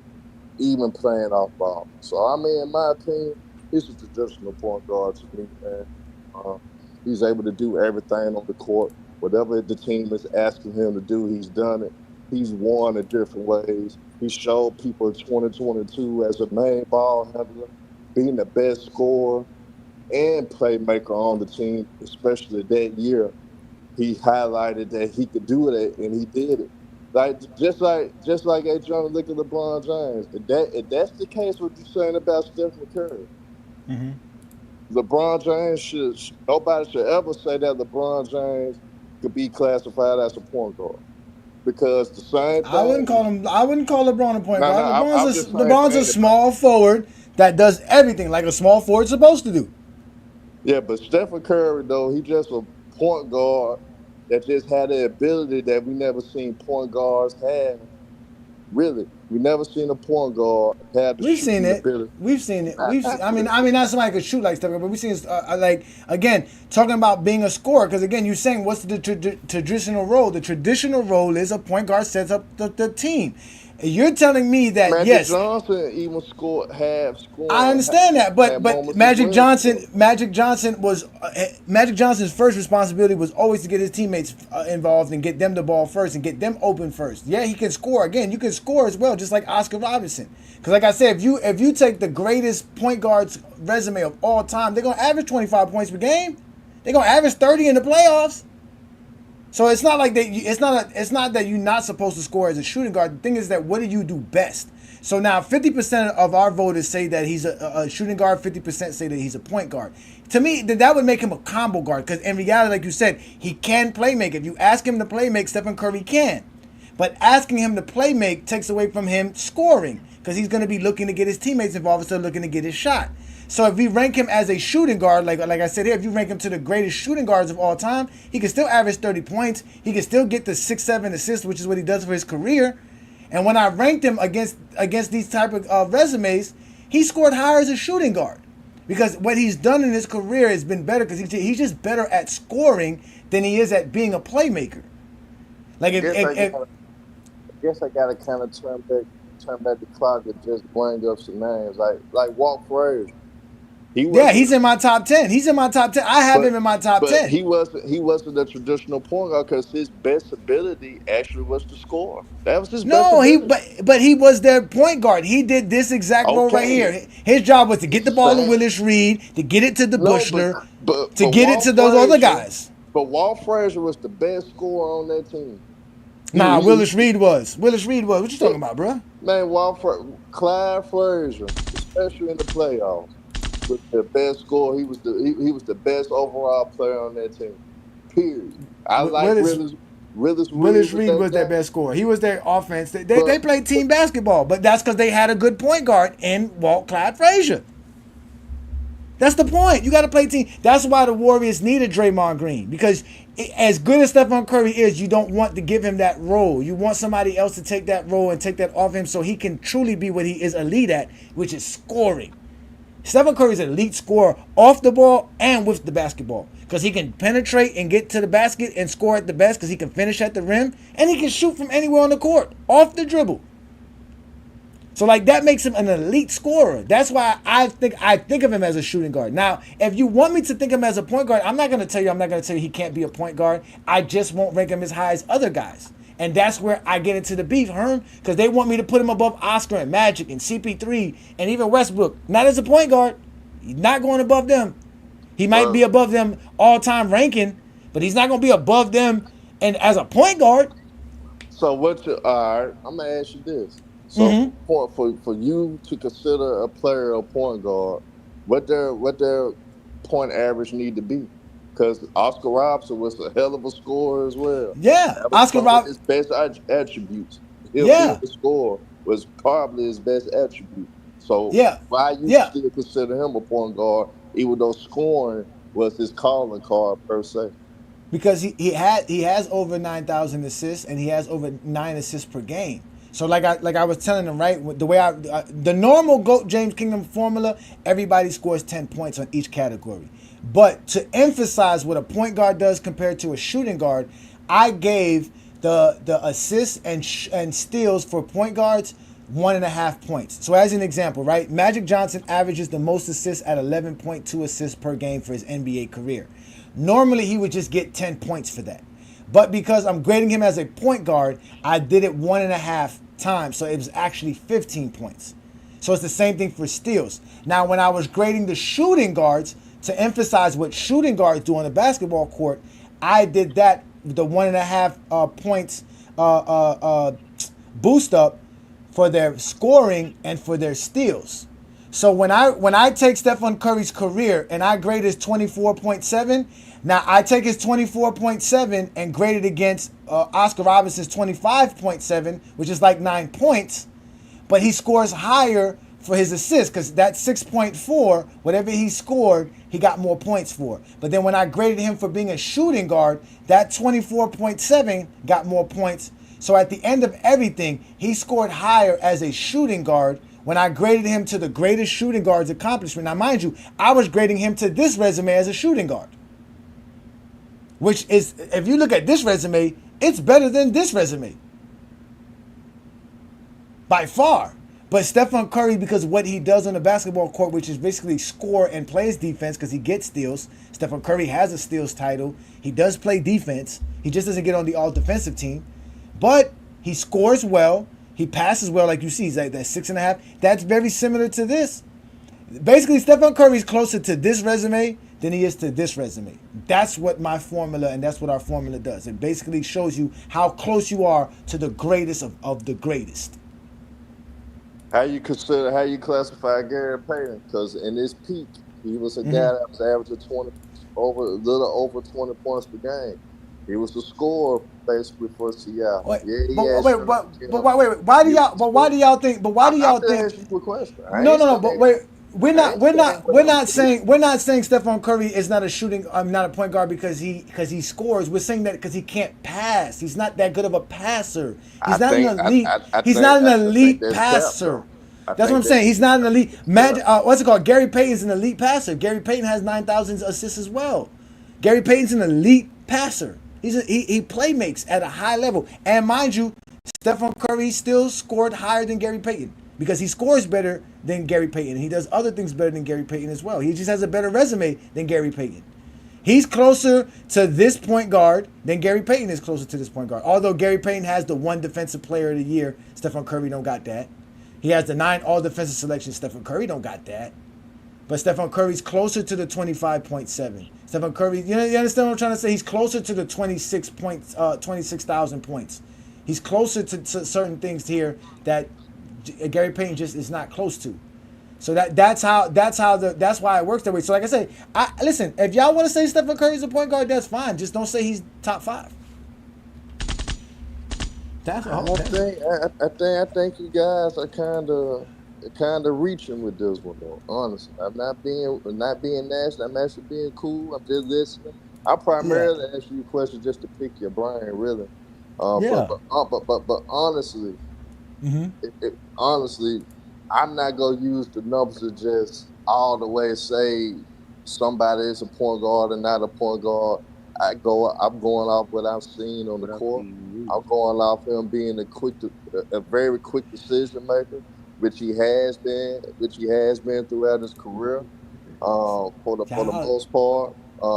even playing off ball. So I mean, in my opinion, he's a traditional point guard to me, man. Uh, he's able to do everything on the court. Whatever the team is asking him to do, he's done it. He's won in different ways. He showed people in 2022 as a main ball handler, being the best scorer and playmaker on the team, especially that year. He highlighted that he could do it, and he did it. Like a John, look at LeBron James. If that's the case, what you're saying about Stephen Curry, LeBron James nobody should ever say that LeBron James could be classified as a point guard because the same I wouldn't thing. call him. I wouldn't call LeBron a point guard. I'm just saying LeBron's for a anybody. small forward that does everything like a small forward's supposed to do. Yeah, but Stephen Curry though, he just a point guard that just had the ability that we never seen point guards have. Really, we never seen a point guard have the We've seen shooting it. ability. We've seen it. Not, not really. I mean, not somebody could shoot like Stephen, but we've seen like again talking about being a scorer. Because again, you're saying what's the traditional role? The traditional role is a point guard sets up the team. You're telling me that Magic yes, Johnson even scored half I scoring understand that, but moments as well. So, Magic Johnson was Magic Johnson's first responsibility was always to get his teammates involved and get them the ball first and get them open first. Yeah, he can score. Again, you can score as well, just like Oscar Robertson. Because like I said, if you take the greatest point guard's resume of all time, they're gonna average 25 points per game. They're gonna average 30 in the playoffs. So it's not like that. It's not that you're not supposed to score as a shooting guard. The thing is that what do you do best? So now 50% of our voters say that he's a shooting guard. 50% say that he's a point guard. To me, that would make him a combo guard because in reality, like you said, he can play make. If you ask him to play make, Stephen Curry can. But asking him to play make takes away from him scoring because he's going to be looking to get his teammates involved instead of looking to get his shot. So if we rank him as a shooting guard, like I said here, if you rank him to the greatest shooting guards of all time, he can still average 30 points. He can still get the 6-7 assists, which is what he does for his career. And when I ranked him against these type of resumes, he scored higher as a shooting guard because what he's done in his career has been better because he's just better at scoring than he is at being a playmaker. Like I guess I gotta kind of turn back the clock and just bring up some names like Walt Frazier. He's in my top 10. He's in my top 10. I have him in my top 10. He wasn't a traditional point guard because his best ability actually was to score. That was his best ability. But he was their point guard. He did this exact role right here. His job was to get the ball to Willis Reed, to get it to the Bushler, to get it to those other guys. But Walt Frazier was the best scorer on that team. Willis Reed was. Willis Reed was. What you talking about, bro? Man, Clyde Frazier, especially in the playoffs, was the best scorer. He was the best overall player on that team. Period. Willis Willis was Reed that was their guy. best scorer. He was their offense. They But played team basketball, but that's because they had a good point guard in Walt Clyde Frazier. That's the point. You got to play team. That's why the Warriors needed Draymond Green, because as good as Stephon Curry is, you don't want to give him that role. You want somebody else to take that role and take that off him so he can truly be what he is elite at, which is scoring. Stephen Curry is an elite scorer off the ball and with the basketball, because he can penetrate and get to the basket and score at the best, because he can finish at the rim and he can shoot from anywhere on the court off the dribble. So like that makes him an elite scorer. That's why I think of him as a shooting guard. Now, if you want me to think of him as a point guard, I'm not going to tell you he can't be a point guard. I just won't rank him as high as other guys. And that's where I get into the beef, Herm, because they want me to put him above Oscar and Magic and CP3 and even Westbrook. Not as a point guard. He's not going above them. He might be above them all-time ranking, but he's not going to be above them and as a point guard. So all right, I'm gonna ask you this. So for you to consider a player a point guard, what their point average need to be? Because Oscar Robertson was a hell of a scorer as well. Yeah, Oscar Robertson. His best attributes. Yeah, the score was probably his best attribute. So why you still consider him a point guard, even though scoring was his calling card per se? Because he has over 9,000 assists and he has over 9 assists per game. So like I was telling him, right, the way the normal GOAT James Kingdom formula, everybody scores 10 points on each category. But to emphasize what a point guard does compared to a shooting guard, I gave the assists and steals for point guards 1.5 points. So as an example, right, Magic Johnson averages the most assists at 11.2 assists per game for his NBA career. Normally he would just get 10 points for that. But because I'm grading him as a point guard, I did it 1.5 times. So it was actually 15 points. So it's the same thing for steals. Now, when I was grading the shooting guards to emphasize what shooting guards do on the basketball court, I did that with the 1.5 points boost up for their scoring and for their steals. So when I take Stephen Curry's career and I grade his 24.7, now I take his 24.7 and grade it against Oscar Robertson's 25.7, which is like 9 points, but he scores higher for his assists, because that 6.4, whatever he scored, he got more points for. But then when I graded him for being a shooting guard, that 24.7 got more points. So at the end of everything, he scored higher as a shooting guard when I graded him to the greatest shooting guard's accomplishment. Now, mind you, I was grading him to this resume as a shooting guard, which is, if you look at this resume, it's better than this resume by far. But Stephen Curry, because of what he does on the basketball court, which is basically score and plays defense because he gets steals. Stephen Curry has a steals title. He does play defense. He just doesn't get on the all-defensive team. But he scores well. He passes well, like you see. He's like that 6.5. That's very similar to this. Basically, Stephen Curry is closer to this resume than he is to this resume. That's what my formula, and that's what our formula does. It basically shows you how close you are to the greatest of the greatest. How you classify Gary Payton? Because in his peak, he was a guy that was averaging a little over 20 points per game. He was the scorer basically for Seattle. Why do y'all think? No. But wait, we're not saying Stephen Curry is not a shooting. Not a point guard because he scores. We're saying that because he can't pass. He's not that good of a passer. He's not an elite passer. That's what I'm saying. He's not an elite. What's it called? Gary Payton's an elite passer. Gary Payton has 9,000 assists as well. Gary Payton's an elite passer. He playmakes at a high level. And mind you, Stephen Curry still scored higher than Gary Payton because he scores better than Gary Payton. He does other things better than Gary Payton as well. He just has a better resume than Gary Payton. He's closer to this point guard than Gary Payton is closer to this point guard. Although Gary Payton has the 1 defensive player of the year, Stephen Curry don't got that. He has the 9 all-defensive selections. Stephen Curry don't got that. But Stephen Curry's closer to the 25.7. Stephen Curry, you understand what I'm trying to say? He's closer to the 26,000 points. He's closer to certain things here that Gary Payton just is not close to. So that's why it works that way. So like I say, listen, if y'all want to say Stephen Curry's a point guard, that's fine. Just don't say he's top 5. That's I all. think I think you guys are kind of reaching with this one though. Honestly, I'm not being nasty. I'm actually being cool. I'm just listening. I Yeah. primarily ask you questions just to pick your brain, really. Yeah. But honestly, honestly, I'm not gonna use the numbers to just all the way say somebody is a point guard and not a point guard. I'm going off what I've seen on the What else do court. you use? I'm going off him being a very quick decision maker, which he has been throughout his career. For the Y'all, most part,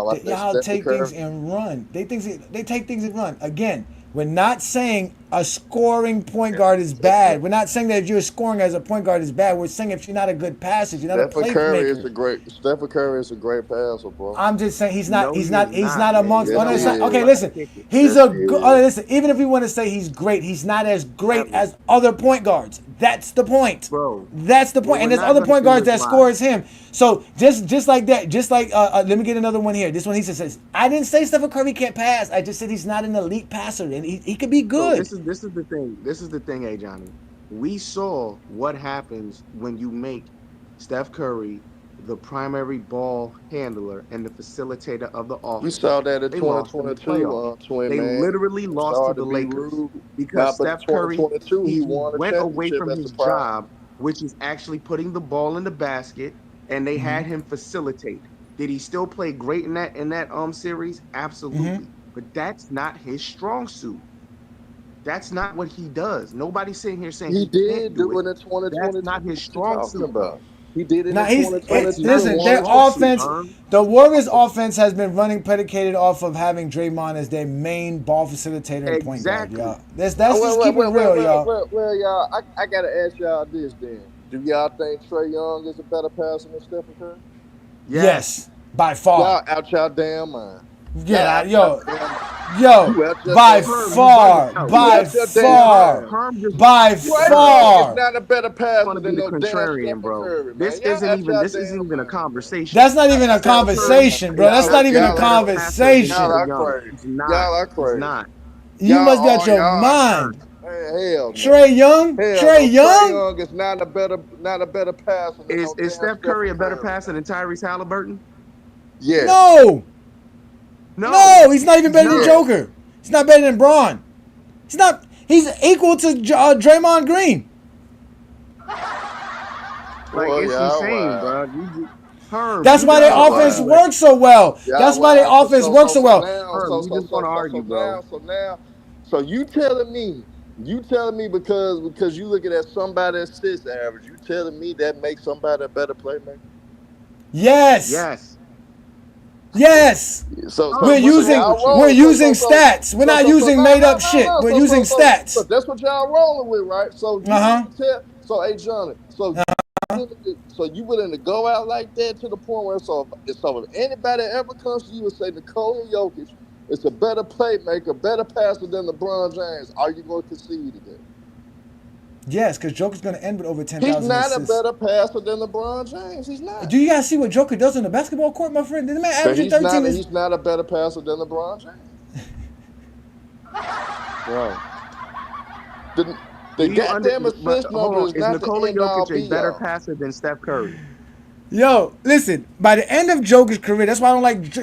I think y'all Stephen take things Curry. and run. They take things and run. Again, we're not saying a scoring point guard is bad. We're not saying that if you're scoring as a point guard is bad. We're saying if you're not a good passer, you're not a playmaker. Stephen Curry is a great passer, bro. I'm just saying he's not. No, He's he is not. He's not, not man. amongst. You Oh, Yes, no, know it's he why? not. Okay, is. Let me listen. kick it. He's Yes, a. he Oh, is. listen. Even if we want to say he's great, he's not as great Ever. as other point guards. That's the point. Bro, That's the what point. And we're there's not other going to point do guards is that lie. score as him. So just like that, just like let me get another one here. This one he says, I didn't say Stephen Curry can't pass. I just said he's not an elite passer, and he could be So good. this is the thing. This is the thing, Johnny. We saw what happens when you make Steph Curry the primary ball handler and the facilitator of the We offense. saw that in They lost in the 2022, playoffs. twin They man. literally He lost to started the to be Lakers rude. because Nah, but in Steph Curry 2022, he he won a went away championship from as a his prime. job, which is actually putting the ball in the basket, and they had him facilitate. Did he still play great in that series? Absolutely. But that's not his strong suit. That's not what he does. Nobody's sitting here saying He he can't did do do it. it in That's 2022. not his What you strong talking suit, bro. about? He did it Now in That's 2022 not and listen, his won their a strong suit, offense, championship. Herm. the Warriors' offense has been running predicated off of having Draymond as their main ball facilitator and point guard, Exactly. y'all. That's Well, just well, keep it well, well, real, well, y'all. well, well, y'all. I gotta ask y'all this then. Do y'all think Trey Young is a better passer than Stephen Curry? Yes. Yes, by far. Y'all out y'all damn mind. Y'all Yeah, out y'all yo, damn mind. yo, You out your by damn Herm, mind. you bugging far, out. You by out your damn far, mind. Herm just by Trey Herm Young is far. not a better want passer to be than the no damn contrarian, Stephen bro. Curry, man. Y'all out your This isn't damn even a mind, man. conversation. That's not even a Steph Curry conversation, bro. is That's not not even a a Y'all better are passer than y'all conversation. Trey are Young. crazy. He's not. Y'all are He's crazy. not. You must be out your Y'all are mind. crazy. Hell no. Trey Young, Hell Trey no. Trey Young. Young is not a better passer than Is no is damn Steph Curry Stephen a better Curry, passer man. than Tyrese Halliburton? Yes. No, No, no, he's not even he's better than not. Yes. Joker. He's not better than Braun. He's not. He's equal to Draymond Green. Like Boy, it's y'all insane, wow. bro. Herm, That's you why just their want Y'all to offense argue, wow. but works so well. Y'all That's why their wow. So offense so works so so so well. now Herm, so you so just so want to so argue, so bro. now so now so you telling me because you looking at somebody that's six average, you telling me that makes somebody a better playmaker? Yes, Yes. yes. Herm, We're what's using wrong with you? we're using stats. We're not using No made no up no shit. no We're using so stats. that's what y'all rolling with, right? So you Uh mean huh. to tell hey Johnny, you willing to go out like that to the point where if anybody ever comes to you and say Nikola Jokic is a better playmaker, better passer than LeBron James, are you going to concede to that? Yes, because Joker's gonna end with over He's 10,000 not a assists. better passer than LeBron James. He's not. Do you guys see what Joker does on the basketball court, my friend? The man But averaging he's 13 not. is. He's not a better passer than LeBron James. Bro. The goddamn But assist hold number on. is Is not the Nikola end all Jokic a be better all. passer than Steph Curry? Yo, listen. By the end of Joker's career, that's why I don't like.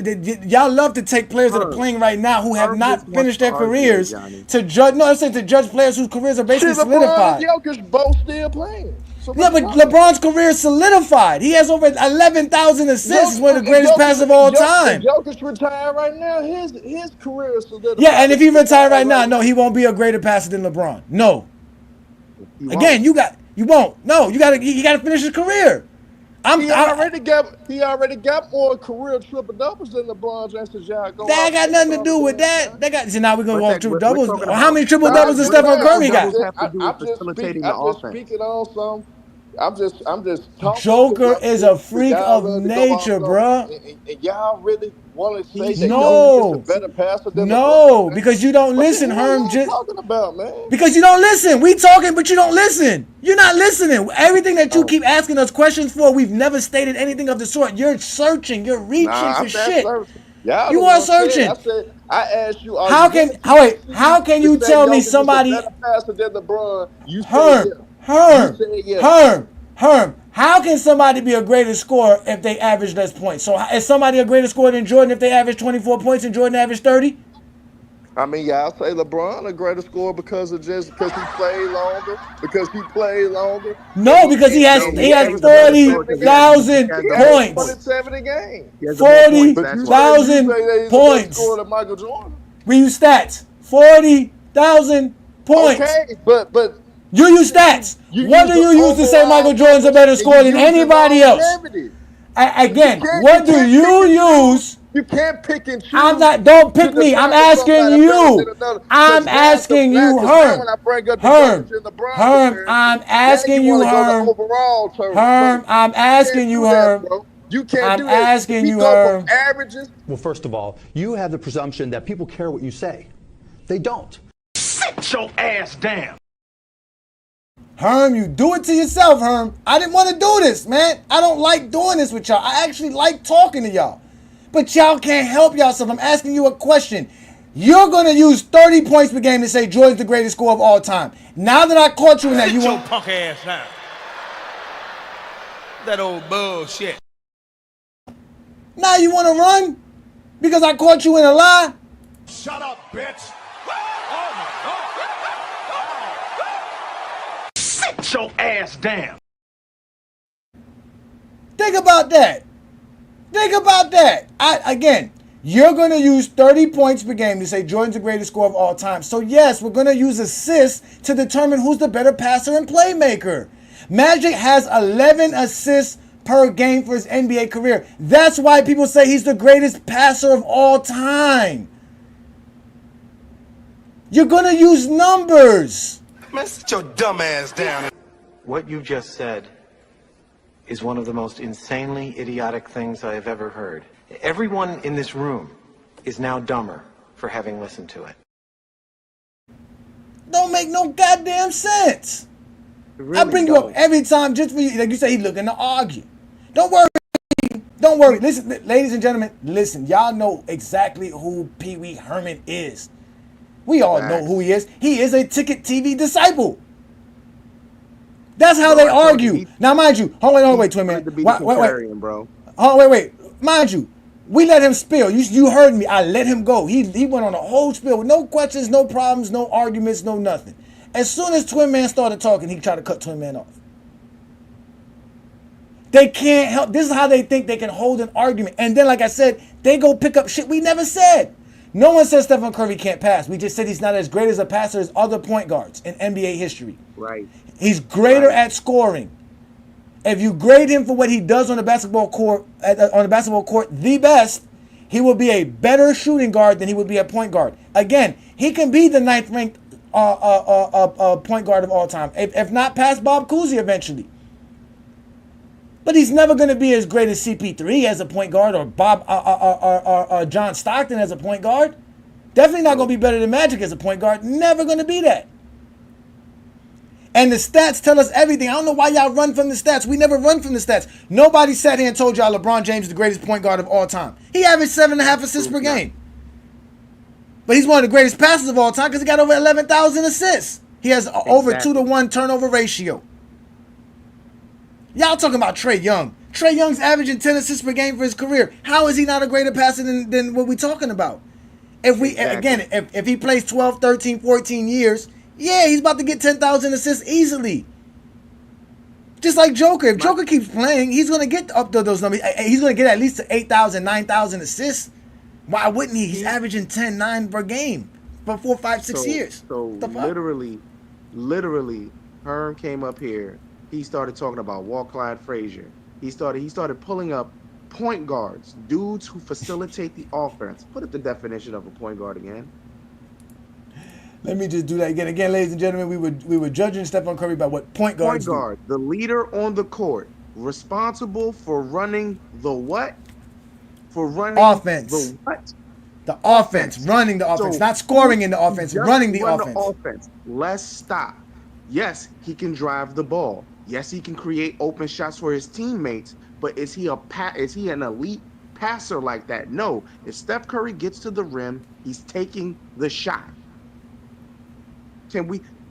Y'all love to take players that are Herm. playing right now who have Herm just not wants finished to their argue, careers Johnny. to judge. No, I'm saying to judge players whose careers are basically Shit, LeBron and solidified. Jokic both still playing. So what Yeah, you but talking LeBron's about? career is solidified. He has over 11,000 assists. He's Jokic, one of the if greatest passers of all time. Jokic retired right now, his career is Yeah, solidified. and if If he he retired retired right now, right no, he now, won't be a greater passer than LeBron. No. He won't. Again, you won't. No, you gotta finish his career. he already got more career triple doubles than LeBron James. So y'all go that off got based nothing to on the do with damn that. time. So now we're gonna But go off that triple we're doubles. talking How about many triple Nah, doubles does what do Stephen triple Curry got? doubles have to do with I'm just facilitating the offense? speaking on some. I'm just talking because Joker is a freak y'all of love to go off nature, something, bruh. and y'all really want to say He's that no. Jokic is a No, better passer than LeBron no, James. because you don't What the listen, hell Herm. y'all Just talking about, man? because you don't listen. We talking, but you don't listen. You're not listening. Everything that you Oh, keep asking us questions for, we've never stated anything of the sort. You're searching. You're reaching Nah, for I'm not shit. searching. Y'all the You are one said. searching. I said. I asked you. Are How you can willing to wait? concede How can to you say tell me Jokic is a somebody? better passer than LeBron? You said Herm, yeah. You Herm, said yeah. Herm. How can somebody be a greater scorer if they average less points? So is somebody a greater scorer than Jordan if they average 24 points and Jordan averaged 30? I mean, y'all say LeBron a greater scorer because he played longer. Because he played longer, and No, because he No, has he he has averaged a better score because he has 40,000 he the most averaged points. points. 170 games. He has the more points. But That's you why. say that he's a better Points. scorer than Michael Jordan. We use stats. 40,000 points. Okay, but You use stats. you What use do the you use to say Michael overall Jordan's a numbers better and you scorer than use the anybody else? longevity. Again, You what do can't pick you and choose. use? You can't pick and I'm choose not. Don't to pick me. I'm determine asking somebody better than you. another. I'm asking you, Because now Herm. when I bring up the Herm. Jokic and LeBron Herm. comparison, I'm now you asking you, want to go to Herm. overall Herm. total. I'm You can't asking you, do that, Herm. bro. You can't I'm do that. If asking we you, go from Herm. averages, Well, first of all, you have the presumption that people care what you say. They don't. Sit your ass down. Herm, you do it to yourself, Herm. I didn't want to do this, man. I don't like doing this with y'all. I actually like talking to y'all. But y'all can't help yourself. I'm asking you a question. You're going to use 30 points per game to say Jordan's the greatest scorer of all time. Now that I caught you in that, Sit you your want... punk ass down. That old bullshit. Now you want to run? Because I caught you in a lie? Shut up, bitch. Sit your ass down. Think about that. Think about that. Again, you're going to use 30 points per game to say Jordan's the greatest scorer of all time. So yes, we're going to use assists to determine who's the better passer and playmaker. Magic has 11 assists per game for his NBA career. That's why people say he's the greatest passer of all time. You're going to use numbers. Man, sit your dumb ass down. What you just said is one of the most insanely idiotic things I have ever heard. Everyone in this room is now dumber for having listened to it. Don't make no goddamn sense. Really I bring you up every time just for you. Like you say, he's looking to argue. Don't worry. Don't worry. Listen, ladies and gentlemen, listen. Y'all know exactly who Pee Wee Herman is. We all know who he is. He is a Ticket TV disciple. That's how they argue. Now, mind you, hold on, wait, twin man. Wait, bro. Oh, wait. Mind you, we let him spill. You heard me. I let him go. He went on a whole spill with no questions, no problems, no arguments, no nothing. As soon as Twin Man started talking, he tried to cut Twin Man off. They can't help. This is how they think they can hold an argument. And then, like I said, they go pick up shit we never said. No one said Stephen Curry can't pass. We just said he's not as great as a passer as other point guards in NBA history. Right. He's greater at scoring. If you grade him for what he does on the basketball court, the best, he will be a better shooting guard than he would be a point guard. Again, he can be the 9th ranked point guard of all time, if not past Bob Cousy eventually. But he's never going to be as great as CP3 as a point guard or John Stockton as a point guard. Definitely not going to be better than Magic as a point guard. Never going to be that. And the stats tell us everything. I don't know why y'all run from the stats. We never run from the stats. Nobody sat here and told y'all LeBron James is the greatest point guard of all time. He averaged 7.5 assists per game. But he's one of the greatest passers of all time because he got over 11,000 assists. He has over 2-to-1 turnover ratio. Y'all talking about Trae Young. Trae Young's averaging 10 assists per game for his career. How is he not a greater passer than what we talking about? If he plays 12, 13, 14 years, yeah, he's about to get 10,000 assists easily. Just like Joker. If Joker keeps playing, he's going to get up to those numbers. He's going to get at least to 8,000, 9,000 assists. Why wouldn't he? He's averaging 10, 9 per game for 4, 5, 6 years. So literally, Herm came up here. He started talking about Walt Clyde Frazier. He started pulling up point guards, dudes who facilitate the offense. Put up the definition of a point guard again. Let me just do that again. Again, ladies and gentlemen, we were judging Stephen Curry by what point guards do. The leader on the court, responsible for running the what? For running offense. The what? The offense. Running the offense. Not scoring in the offense, running the offense. Let's stop. Yes, he can drive the ball. Yes, he can create open shots for his teammates, but is he an elite passer like that. No, if Steph Curry gets to the rim, he's taking the shot.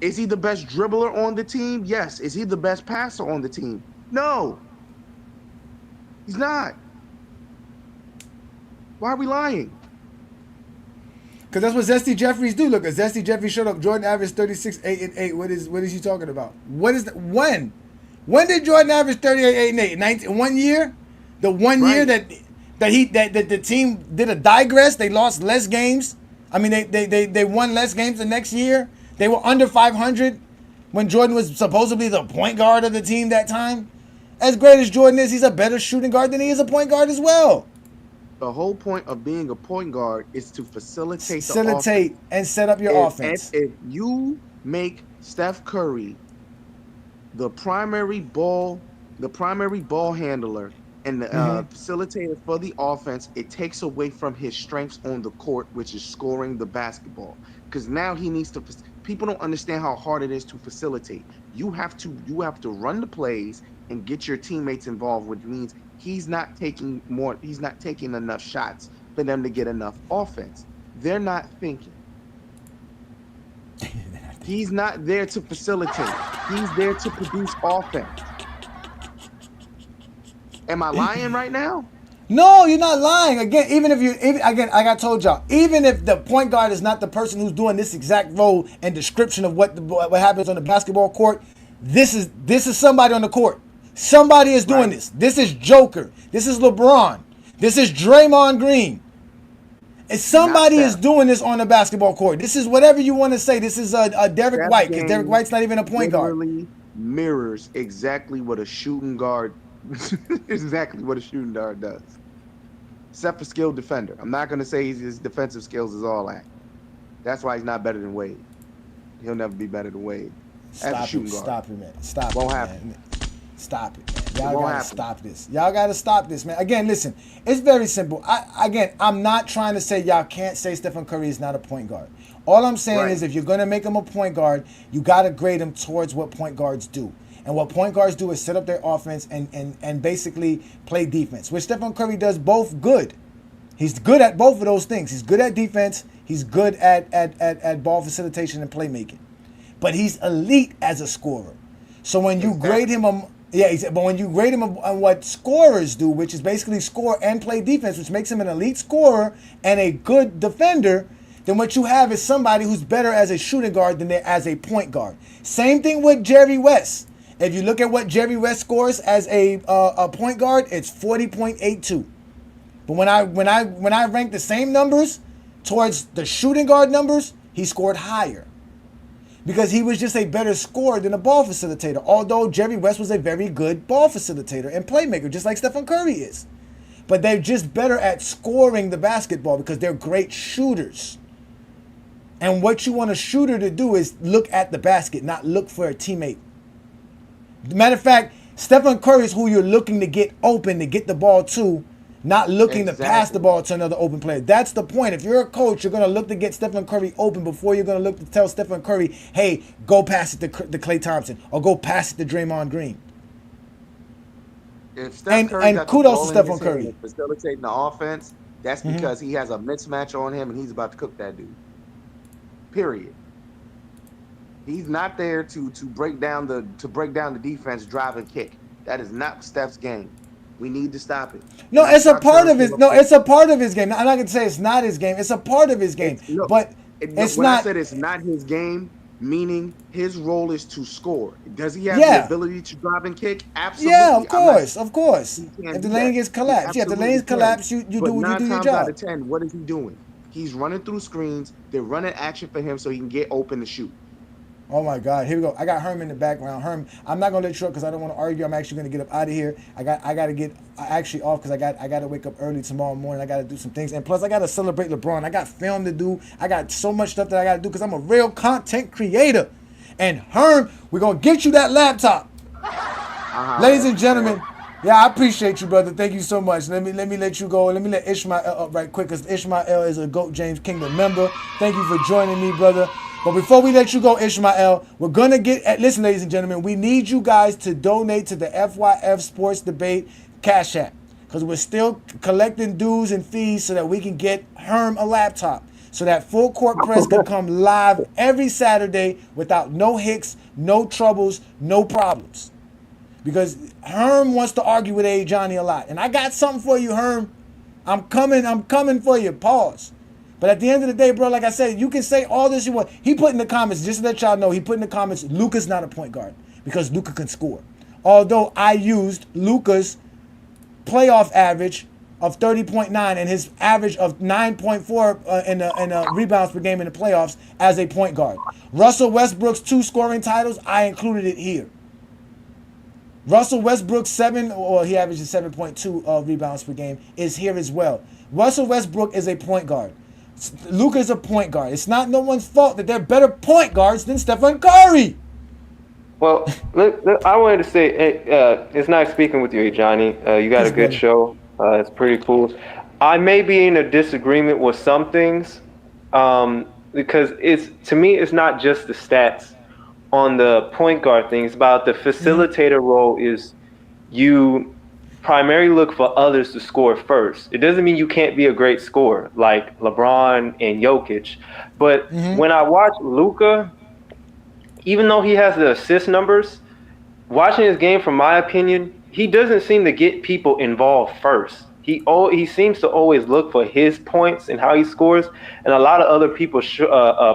Is he the best dribbler on the team? Yes. Is he the best passer on the team? No. He's not. Why are we lying? Because that's what Zesty Jeffries do. Look, Zesty Jeffries showed up. Jordan averaged 36, 8, and 8. What is he talking about? When? When did Jordan average 38, 8, and 8? 1 year? The 1 year that the team did a digress. They lost less games. I mean, they won less games the next year. They were under 500 when Jordan was supposedly the point guard of the team that time. As great as Jordan is, he's a better shooting guard than he is a point guard as well. The whole point of being a point guard is to facilitate the offense and set up your offense. If you make Steph Curry the primary ball handler and the facilitator for the offense, it takes away from his strengths on the court, which is scoring the basketball. Because now he needs to. People don't understand how hard it is to facilitate. You have to run the plays and get your teammates involved, which means he's not taking enough shots for them to get enough offense. They're not thinking. He's not there to facilitate. He's there to produce offense. Am I lying right now? No, you're not lying. Again, like I told y'all, even if the point guard is not the person who's doing this exact role and description of what happens on the basketball court, this is somebody on the court. Somebody is doing this. This is Joker. This is LeBron. This is Draymond Green. And somebody is doing this on the basketball court. This is whatever you want to say. This is a Derek White, because Derek White's not even a point guard. Literally mirrors exactly what a shooting guard does. Except for skilled defender. I'm not going to say his defensive skills is all that. That's why he's not better than Wade. He'll never be better than Wade. Stop it, man. Stop Won't it, happen. man. Stop it, man. Y'all gotta stop this. Y'all gotta stop this, man. Again, listen, it's very simple. I'm not trying to say y'all can't say Stephen Curry is not a point guard. All I'm saying is if you're gonna make him a point guard, you gotta grade him towards what point guards do. And what point guards do is set up their offense and basically play defense, which Stephen Curry does both good. He's good at both of those things. He's good at defense. He's good at ball facilitation and playmaking. But he's elite as a scorer. So when you grade him on what scorers do, which is basically score and play defense, which makes him an elite scorer and a good defender, then what you have is somebody who's better as a shooting guard than as a point guard. Same thing with Jerry West. If you look at what Jerry West scores as a point guard, it's 40.82. But when I rank the same numbers towards the shooting guard numbers, he scored higher. Because he was just a better scorer than a ball facilitator. Although Jerry West was a very good ball facilitator and playmaker, just like Stephen Curry is. But they're just better at scoring the basketball because they're great shooters. And what you want a shooter to do is look at the basket, not look for a teammate. Matter of fact, Stephen Curry is who you're looking to get open, to get the ball to, not looking to pass the ball to another open player. That's the point. If you're a coach, you're going to look to get Stephen Curry open before you're going to look to tell Stephen Curry, hey, go pass it to Klay Thompson or go pass it to Draymond Green. If Steph Curry and kudos to Stephen Curry facilitating the offense, that's because he has a mismatch on him and he's about to cook that dude. Period. He's not there to break down the defense, drive and kick. That is not Steph's game. We need to stop it. No, it's a part of his. No, it's a part of his game. I'm not gonna say it's not his game. It's a part of his game. But it's when not. I said it's not his game, meaning his role is to score. Does he have the ability to drive and kick? Absolutely. Yeah, of course. If the lane gets collapsed, if the lane's collapsed, you do your job. 9 times out of 10, what is he doing? He's running through screens. They're running action for him so he can get open to shoot. Oh my God! Here we go. I got Herm in the background. Herm, I'm not gonna let you up because I don't want to argue. I'm actually gonna get up out of here. I got to get actually off because I got to wake up early tomorrow morning. I got to do some things, and plus I got to celebrate LeBron. I got film to do. I got so much stuff that I got to do because I'm a real content creator. And Herm, we're gonna get you that laptop, ladies and gentlemen. Yeah, I appreciate you, brother. Thank you so much. Let me let you go. Let me let Ishmael up right quick because Ishmael is a GOAT James Kingdom member. Thank you for joining me, brother. But before we let you go, Ishmael, we're going to listen, ladies and gentlemen, we need you guys to donate to the FYF Sports Debate Cash App. because we're still collecting dues and fees so that we can get Herm a laptop. So that Full Court Press can come live every Saturday without no hicks, no troubles, no problems. Because Herm wants to argue with Ajani a lot. And I got something for you, Herm. I'm coming for you. Pause. But at the end of the day, bro, like I said, you can say all this you want. He put in the comments, just to let y'all know, he put in the comments, Luka's not a point guard because Luka can score. Although I used Luka's playoff average of 30.9 and his average of 9.4 in the rebounds per game in the playoffs as a point guard. Russell Westbrook's 2 scoring titles, I included it here. Russell Westbrook's he averages 7.2 rebounds per game, is here as well. Russell Westbrook is a point guard. Luka is a point guard. It's not no one's fault that they're better point guards than Stephen Curry. Well, look, I wanted to say, it's nice speaking with you, Johnny. You got a good show. It's pretty cool. I may be in a disagreement with some things because to me, it's not just the stats on the point guard thing. It's about the facilitator role is you primarily look for others to score first. It doesn't mean you can't be a great scorer like LeBron and Jokic. But when I watch Luka, even though he has the assist numbers, watching his game, from my opinion, he doesn't seem to get people involved first. He seems to always look for his points and how he scores, and a lot of other people's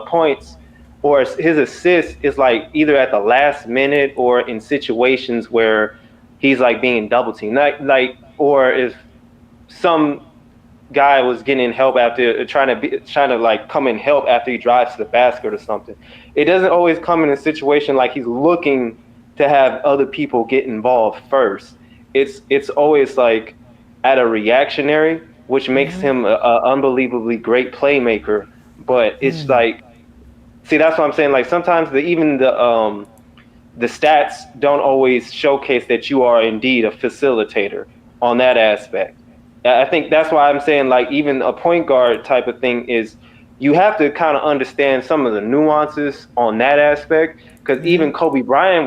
points or his assists is like either at the last minute or in situations where he's like being double teamed, or if some guy was getting help after trying to like come and help after he drives to the basket or something. It doesn't always come in a situation like he's looking to have other people get involved first. It's always like at a reactionary, which makes him an unbelievably great playmaker. But it's like, see, that's what I'm saying. Like sometimes even the stats don't always showcase that you are indeed a facilitator on that aspect. I think that's why I'm saying like even a point guard type of thing is you have to kind of understand some of the nuances on that aspect. Because even Kobe Bryant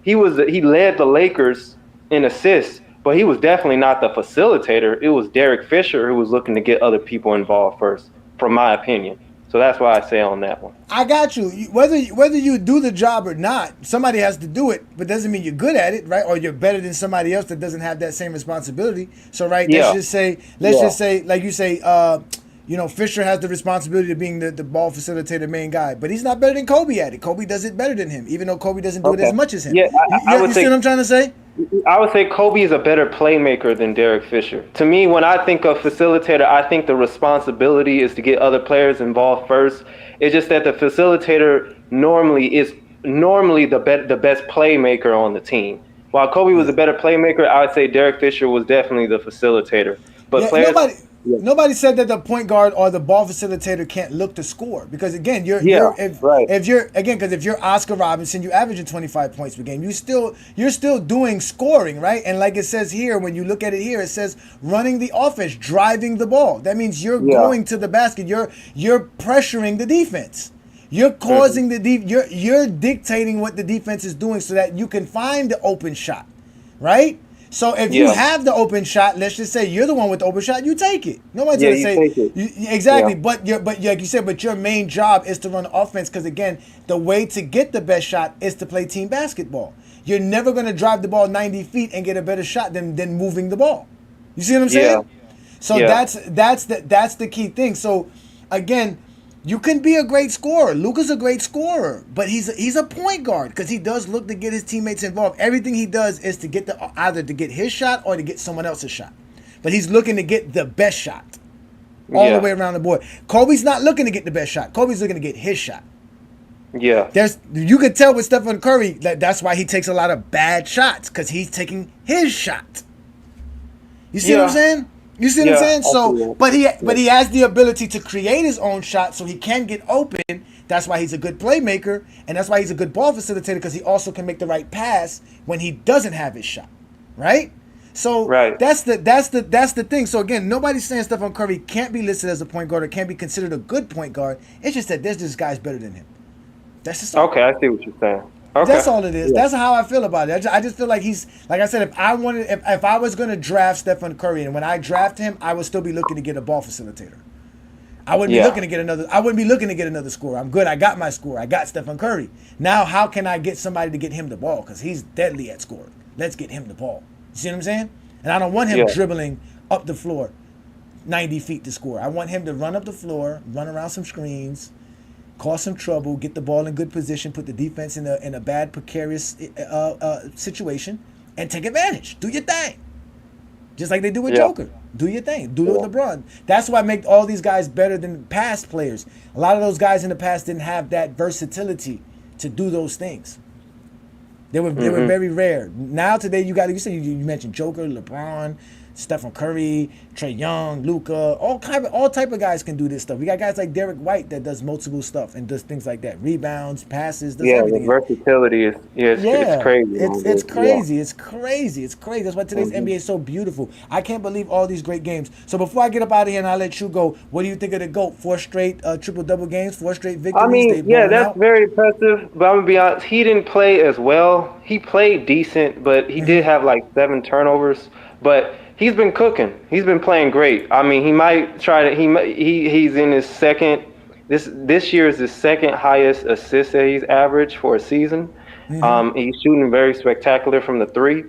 he led the Lakers in assists, but he was definitely not the facilitator. It was Derek Fisher who was looking to get other people involved first, from my opinion. So that's why I say on that one. I got you. Whether you do the job or not, somebody has to do it, but doesn't mean you're good at it, right? Or you're better than somebody else that doesn't have that same responsibility. So, right, let's just say, like you say, Fisher has the responsibility of being the ball facilitator main guy, but he's not better than Kobe at it. Kobe does it better than him, even though Kobe doesn't do it as much as him. Yeah, you see what I'm trying to say? I would say Kobe is a better playmaker than Derek Fisher. To me, when I think of facilitator, I think the responsibility is to get other players involved first. It's just that the facilitator is the best playmaker on the team. While Kobe was a better playmaker, I would say Derek Fisher was definitely the facilitator. But nobody said that the point guard or the ball facilitator can't look to score, because again, if you're Oscar Robinson, you're averaging 25 points per game. You're still doing scoring, right? And like it says here, when you look at it here, it says running the offense, driving the ball. That means you're going to the basket. You're pressuring the defense. You're causing you're dictating what the defense is doing so that you can find the open shot, right? So if you have the open shot, let's just say you're the one with the open shot, you take it. Nobody's gonna say exactly. Yeah. But like you said, your main job is to run offense, because again, the way to get the best shot is to play team basketball. You're never gonna drive the ball 90 feet and get a better shot than moving the ball. You see what I'm saying? So that's the key thing. So again, you can be a great scorer. Luka's a great scorer, but he's a point guard because he does look to get his teammates involved. Everything he does is to get either to get his shot or to get someone else's shot. But he's looking to get the best shot all the way around the board. Kobe's not looking to get the best shot. Kobe's looking to get his shot. Yeah. You can tell with Stephen Curry that's why he takes a lot of bad shots, because he's taking his shot. You see what I'm saying? You see what I'm saying? So, but he has the ability to create his own shot, so he can get open. That's why he's a good playmaker, and that's why he's a good ball facilitator, because he also can make the right pass when he doesn't have his shot, right? So that's the thing. So again, nobody's saying Stephen Curry can't be listed as a point guard or can't be considered a good point guard. It's just that there's just guys better than him. That's just okay. I see what you're saying. Okay. That's all it is. Yeah. That's how I feel about it. I just feel like he's, like I said, if I was going to draft Stephen Curry, and when I draft him, I would still be looking to get a ball facilitator. I wouldn't be looking to get another. I wouldn't be looking to get another scorer. I'm good. I got my score. I got Stephen Curry. Now, how can I get somebody to get him the ball? Because he's deadly at scoring. Let's get him the ball. You see what I'm saying? And I don't want him dribbling up the floor 90 feet to score. I want him to run up the floor, run around some screens, cause some trouble, get the ball in good position, put the defense in a bad, precarious situation, and take advantage. Do your thing. Just like they do with Joker. Do your thing. Do it with LeBron. That's why I make all these guys better than past players. A lot of those guys in the past didn't have that versatility to do those things. They were very rare. Now today you mentioned Joker, LeBron, Stephen Curry, Trae Young, Luka, all type of guys can do this stuff. We got guys like Derek White that does multiple stuff and does things like that. Rebounds, passes, does everything. The versatility is it's crazy. It's crazy. It's crazy. It's crazy. That's why today's NBA is so beautiful. I can't believe all these great games. So before I get up out of here and I'll let you go, what do you think of the GOAT? 4 straight triple-double games, 4 straight victories. I mean, that's very impressive. But I'm gonna be honest, he didn't play as well. He played decent, but he did have like 7 turnovers. But he's been cooking. He's been playing great. I mean, he might try to. He's in his second. This year is his second highest assist that he's averaged for a season. He's shooting very spectacular from the 3.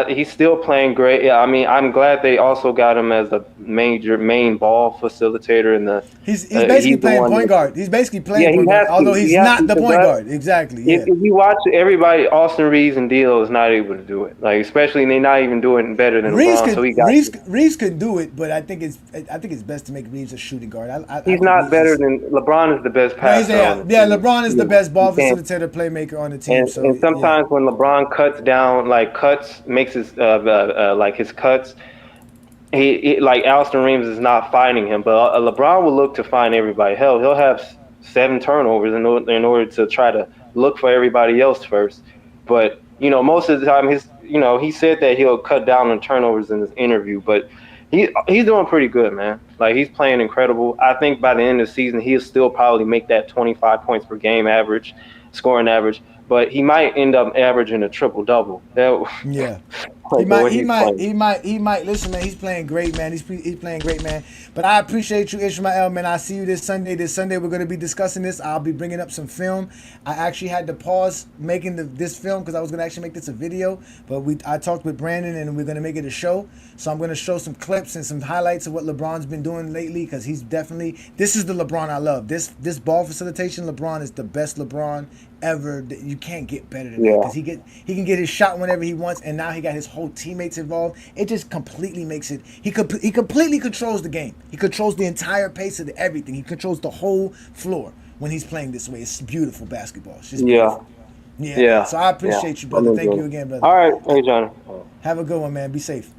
He's still playing great. I mean, I'm glad they also got him as a main ball facilitator in the. He's basically playing point guard. He's basically playing point guard, although he's not the point guard. Exactly. Yeah. If you watch everybody, Austin Reeves and D'Lo is not able to do it. Like especially they're not even doing better than LeBron. Reeves could do it, but I think it's best to make Reeves a shooting guard. He's not better than LeBron. Is the best passer. LeBron is the best ball facilitator, playmaker on the team. And sometimes when LeBron makes his his cuts. He like Alston Reeves is not finding him, but LeBron will look to find everybody. Hell, he'll have 7 turnovers in order to try to look for everybody else first. But most of the time, he said that he'll cut down on turnovers in his interview, but he's doing pretty good, man. Like he's playing incredible. I think by the end of the season, he'll still probably make that 25 points per game scoring average. But he might end up averaging a triple-double. He might. Listen, man, he's playing great, man. He's playing great, man. But I appreciate you, Ishmael, man. I'll see you this Sunday. This Sunday we're going to be discussing this. I'll be bringing up some film. I actually had to pause making this film because I was going to actually make this a video. But I talked with Brandon, and we're going to make it a show. So I'm going to show some clips and some highlights of what LeBron's been doing lately because he's definitely – this is the LeBron I love. This ball facilitation LeBron is the best LeBron ever. You can't get better than that because he can get his shot whenever he wants, and now he got his whole teammates involved. It just completely makes it. He completely controls the game. He controls the entire pace of everything. He controls the whole floor when he's playing this way. It's beautiful basketball. It's just beautiful. Yeah. So I appreciate you, brother. Thank you again, brother. All right, hey John. Have a good one, man. Be safe.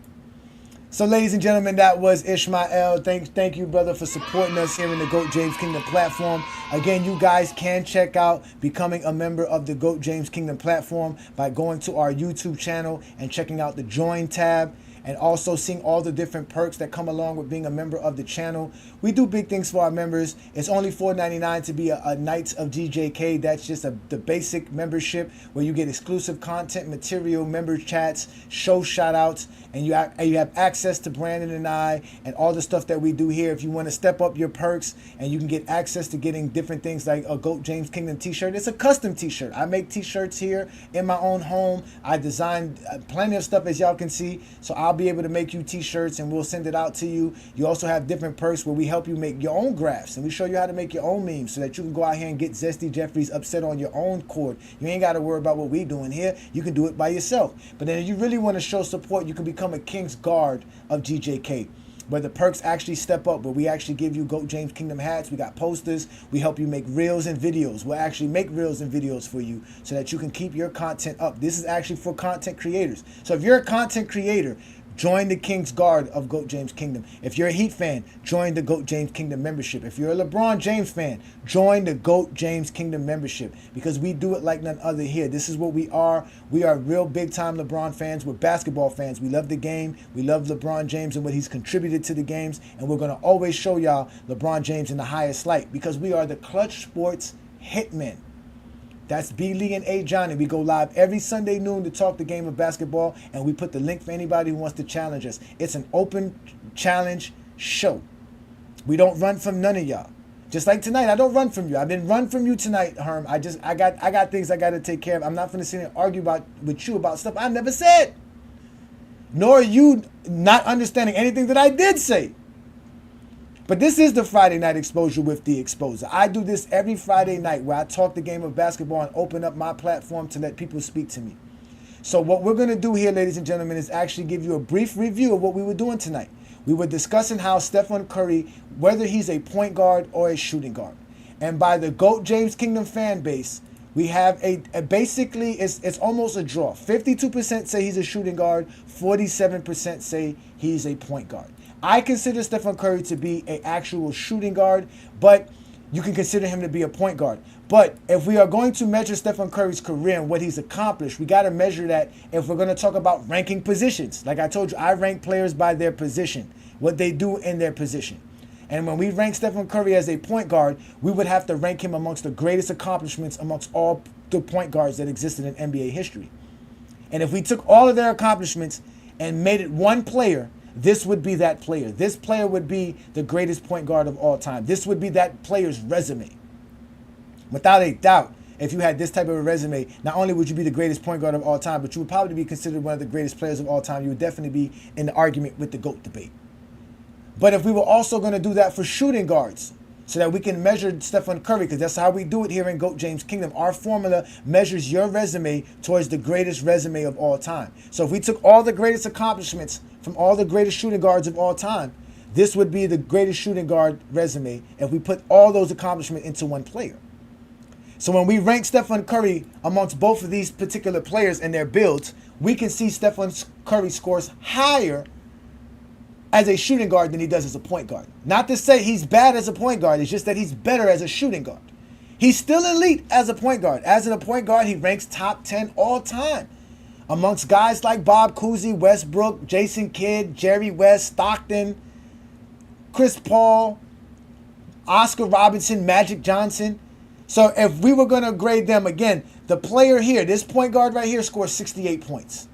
So, ladies and gentlemen, that was Ishmael. Thank you, brother, for supporting us here in the GOAT James Kingdom platform. Again, you guys can check out becoming a member of the GOAT James Kingdom platform by going to our YouTube channel and checking out the Join tab, and also seeing all the different perks that come along with being a member of the channel. We do big things for our members. It's only $4.99 to be a Knights of GJK. That's just the basic membership where you get exclusive content, material, member chats, show shout-outs, and you have access to Brandon and I and all the stuff that we do here. If you want to step up your perks, and you can get access to getting different things like a GOAT James Kingdom t-shirt. It's a custom t-shirt. I make t-shirts here in my own home. I designed plenty of stuff, as y'all can see. So I'll be able to make you t-shirts and we'll send it out to you. You also have different perks where we help you make your own graphs, and we show you how to make your own memes so that you can go out here and get Zesty Jeffries upset on your own cord. You ain't got to worry about what we doing here. You can do it by yourself. But then if you really want to show support, you can become a King's Guard of GJK, where the perks actually step up, where we actually give you GOAT James Kingdom hats. We got posters. We help you make reels and videos. We'll actually make reels and videos for you so that you can keep your content up. This is actually for content creators. So if you're a content creator, join the King's Guard of GOAT James Kingdom. If you're a Heat fan, join the GOAT James Kingdom membership. If you're a LeBron James fan, join the GOAT James Kingdom membership, because we do it like none other here. This is what we are. We are real big-time LeBron fans. We're basketball fans. We love the game. We love LeBron James and what he's contributed to the games, and we're going to always show y'all LeBron James in the highest light, because we are the Clutch Sports Hitmen. That's B-Lee and Ajani. We go live every Sunday noon to talk the game of basketball, and we put the link for anybody who wants to challenge us. It's an open challenge show. We don't run from none of y'all. Just like tonight, I don't run from you. I've been run from you tonight, Herm. I got things I got to take care of. I'm not going to sit here and argue with you about stuff I never said. Nor you not understanding anything that I did say. But this is the Friday Night Exposure with the Exposer. I do this every Friday night where I talk the game of basketball and open up my platform to let people speak to me. So what we're going to do here, ladies and gentlemen, is actually give you a brief review of what we were doing tonight. We were discussing how Stephen Curry, whether he's a point guard or a shooting guard. And by the GOAT James Kingdom fan base, we have basically, it's almost a draw. 52% say he's a shooting guard, 47% say he's a point guard. I consider Stephen Curry to be an actual shooting guard, but you can consider him to be a point guard. But if we are going to measure Stephen Curry's career and what he's accomplished, we got to measure that if we're going to talk about ranking positions. Like I told you, I rank players by their position, what they do in their position. And when we rank Stephen Curry as a point guard, we would have to rank him amongst the greatest accomplishments amongst all the point guards that existed in NBA history. And if we took all of their accomplishments and made it one player, this would be that player. This player would be the greatest point guard of all time. This would be that player's resume. Without a doubt, if you had this type of a resume, not only would you be the greatest point guard of all time, but you would probably be considered one of the greatest players of all time. You would definitely be in the argument with the GOAT debate. But if we were also going to do that for shooting guards, so that we can measure Stephen Curry, because that's how we do it here in GOAT James Kingdom. Our formula measures your resume towards the greatest resume of all time. So if we took all the greatest accomplishments from all the greatest shooting guards of all time, this would be the greatest shooting guard resume if we put all those accomplishments into one player. So when we rank Stephen Curry amongst both of these particular players and their builds, we can see Stephen Curry scores higher as a shooting guard than he does as a point guard. Not to say he's bad as a point guard, it's just that he's better as a shooting guard. He's still elite as a point guard. As a point guard, he ranks top 10 all time amongst guys like Bob Cousy, Westbrook, Jason Kidd, Jerry West, Stockton, Chris Paul, Oscar Robertson, Magic Johnson. So if we were going to grade them, again, the player here, this point guard right here, scores 68 points.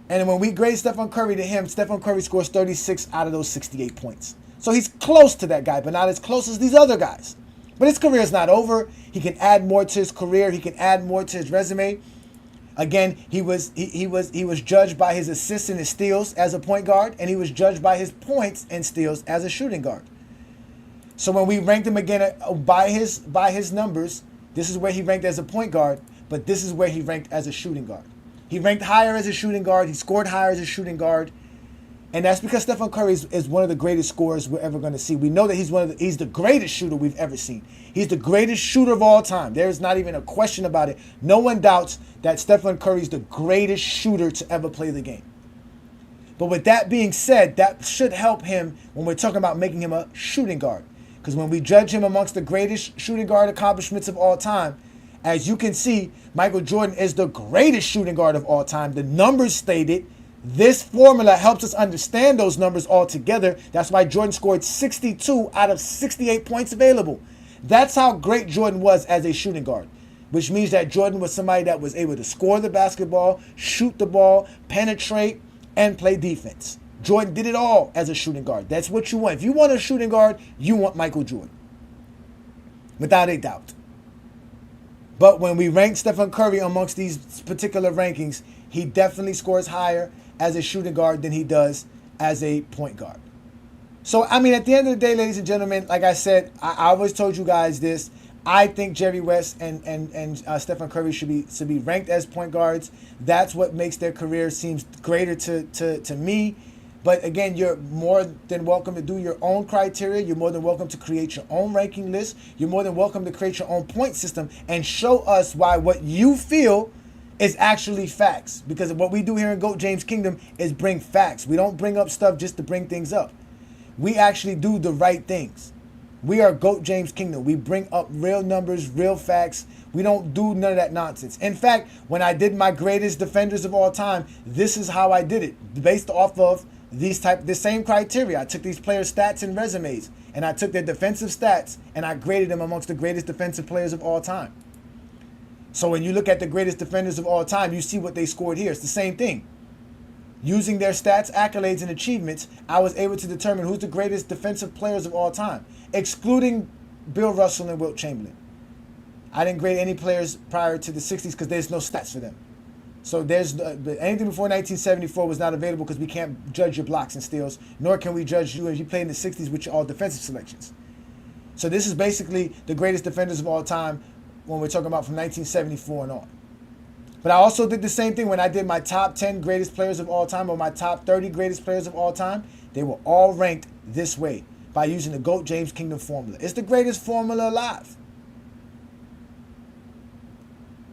And when we grade Stephen Curry to him, Stephen Curry scores 36 out of those 68 points. So he's close to that guy, but not as close as these other guys. But his career is not over. He can add more to his career. He can add more to his resume. Again, he was judged by his assists and his steals as a point guard, and he was judged by his points and steals as a shooting guard. So when we ranked him again by his numbers, this is where he ranked as a point guard, but this is where he ranked as a shooting guard. He ranked higher as a shooting guard. He scored higher as a shooting guard. And that's because Stephen Curry is one of the greatest scorers we're ever going to see. We know that he's the greatest shooter we've ever seen. He's the greatest shooter of all time. There's not even a question about it. No one doubts that Stephen Curry is the greatest shooter to ever play the game. But with that being said, that should help him when we're talking about making him a shooting guard. Because when we judge him amongst the greatest shooting guard accomplishments of all time, as you can see, Michael Jordan is the greatest shooting guard of all time. The numbers stated. This formula helps us understand those numbers all together. That's why Jordan scored 62 out of 68 points available. That's how great Jordan was as a shooting guard, which means that Jordan was somebody that was able to score the basketball, shoot the ball, penetrate, and play defense. Jordan did it all as a shooting guard. That's what you want. If you want a shooting guard, you want Michael Jordan, without a doubt. But when we rank Stephen Curry amongst these particular rankings, he definitely scores higher as a shooting guard than he does as a point guard. So, I mean, at the end of the day, ladies and gentlemen, like I said, I always told you guys this. I think Jerry West and Stephen Curry should be ranked as point guards. That's what makes their career seems greater to me. But again, you're more than welcome to do your own criteria. You're more than welcome to create your own ranking list. You're more than welcome to create your own point system and show us why what you feel is actually facts. Because what we do here in GOAT James Kingdom is bring facts. We don't bring up stuff just to bring things up. We actually do the right things. We are GOAT James Kingdom. We bring up real numbers, real facts. We don't do none of that nonsense. In fact, when I did my greatest defenders of all time, this is how I did it. Based off of the same criteria. I took these players' stats and resumes, and I took their defensive stats, and I graded them amongst the greatest defensive players of all time. So when you look at the greatest defenders of all time, you see what they scored here. It's the same thing. Using their stats, accolades, and achievements, I was able to determine who's the greatest defensive players of all time, excluding Bill Russell and Wilt Chamberlain. I didn't grade any players prior to the 60s because there's no stats for them. So there's anything before 1974 was not available because we can't judge your blocks and steals, nor can we judge you if you played in the 60s, which are all defensive selections. So this is basically the greatest defenders of all time when we're talking about from 1974 and on. But I also did the same thing when I did my top 10 greatest players of all time or my top 30 greatest players of all time. They were all ranked this way by using the GOAT James Kingdom formula. It's the greatest formula alive.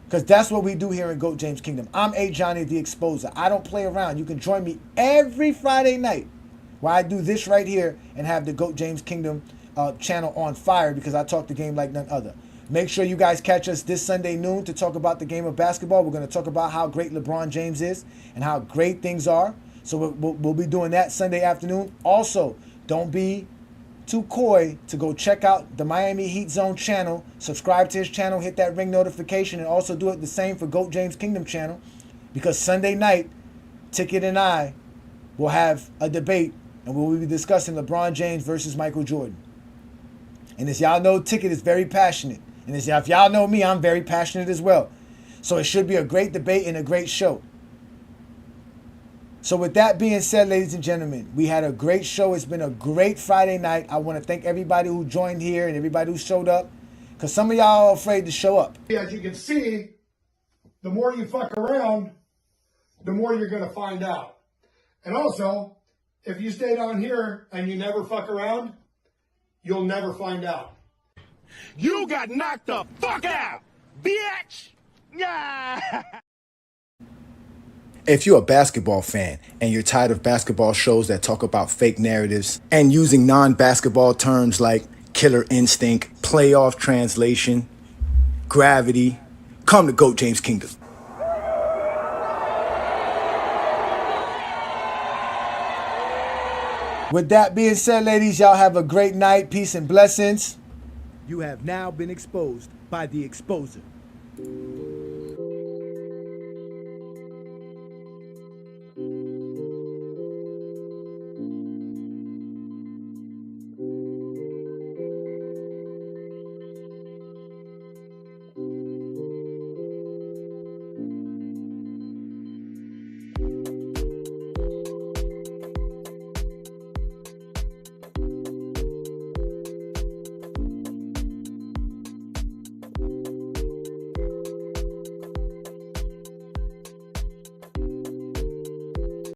Because that's what we do here in GOAT James Kingdom. I'm Ajani the Exposer. I don't play around. You can join me every Friday night where I do this right here and have the GOAT James Kingdom channel on fire because I talk the game like none other. Make sure you guys catch us this Sunday noon to talk about the game of basketball. We're going to talk about how great LeBron James is and how great things are. So we'll be doing that Sunday afternoon. Also, don't be too coy to go check out the Miami Heat Zone channel. Subscribe to his channel, hit that ring notification, and also do it the same for GOAT James Kingdom channel because Sunday night, Ticket and I will have a debate and we will be discussing LeBron James versus Michael Jordan. And as y'all know, Ticket is very passionate. And if y'all know me, I'm very passionate as well. So it should be a great debate and a great show. So with that being said, ladies and gentlemen, we had a great show. It's been a great Friday night. I want to thank everybody who joined here and everybody who showed up. Because some of y'all are afraid to show up. As you can see, the more you fuck around, the more you're going to find out. And also, if you stay down here and you never fuck around, you'll never find out. You got knocked the fuck out, bitch! Yeah! If you're a basketball fan and you're tired of basketball shows that talk about fake narratives and using non-basketball terms like killer instinct, playoff translation, gravity, come to GOAT James Kingdom. With that being said, ladies, y'all have a great night. Peace and blessings. You have now been exposed by the Exposer.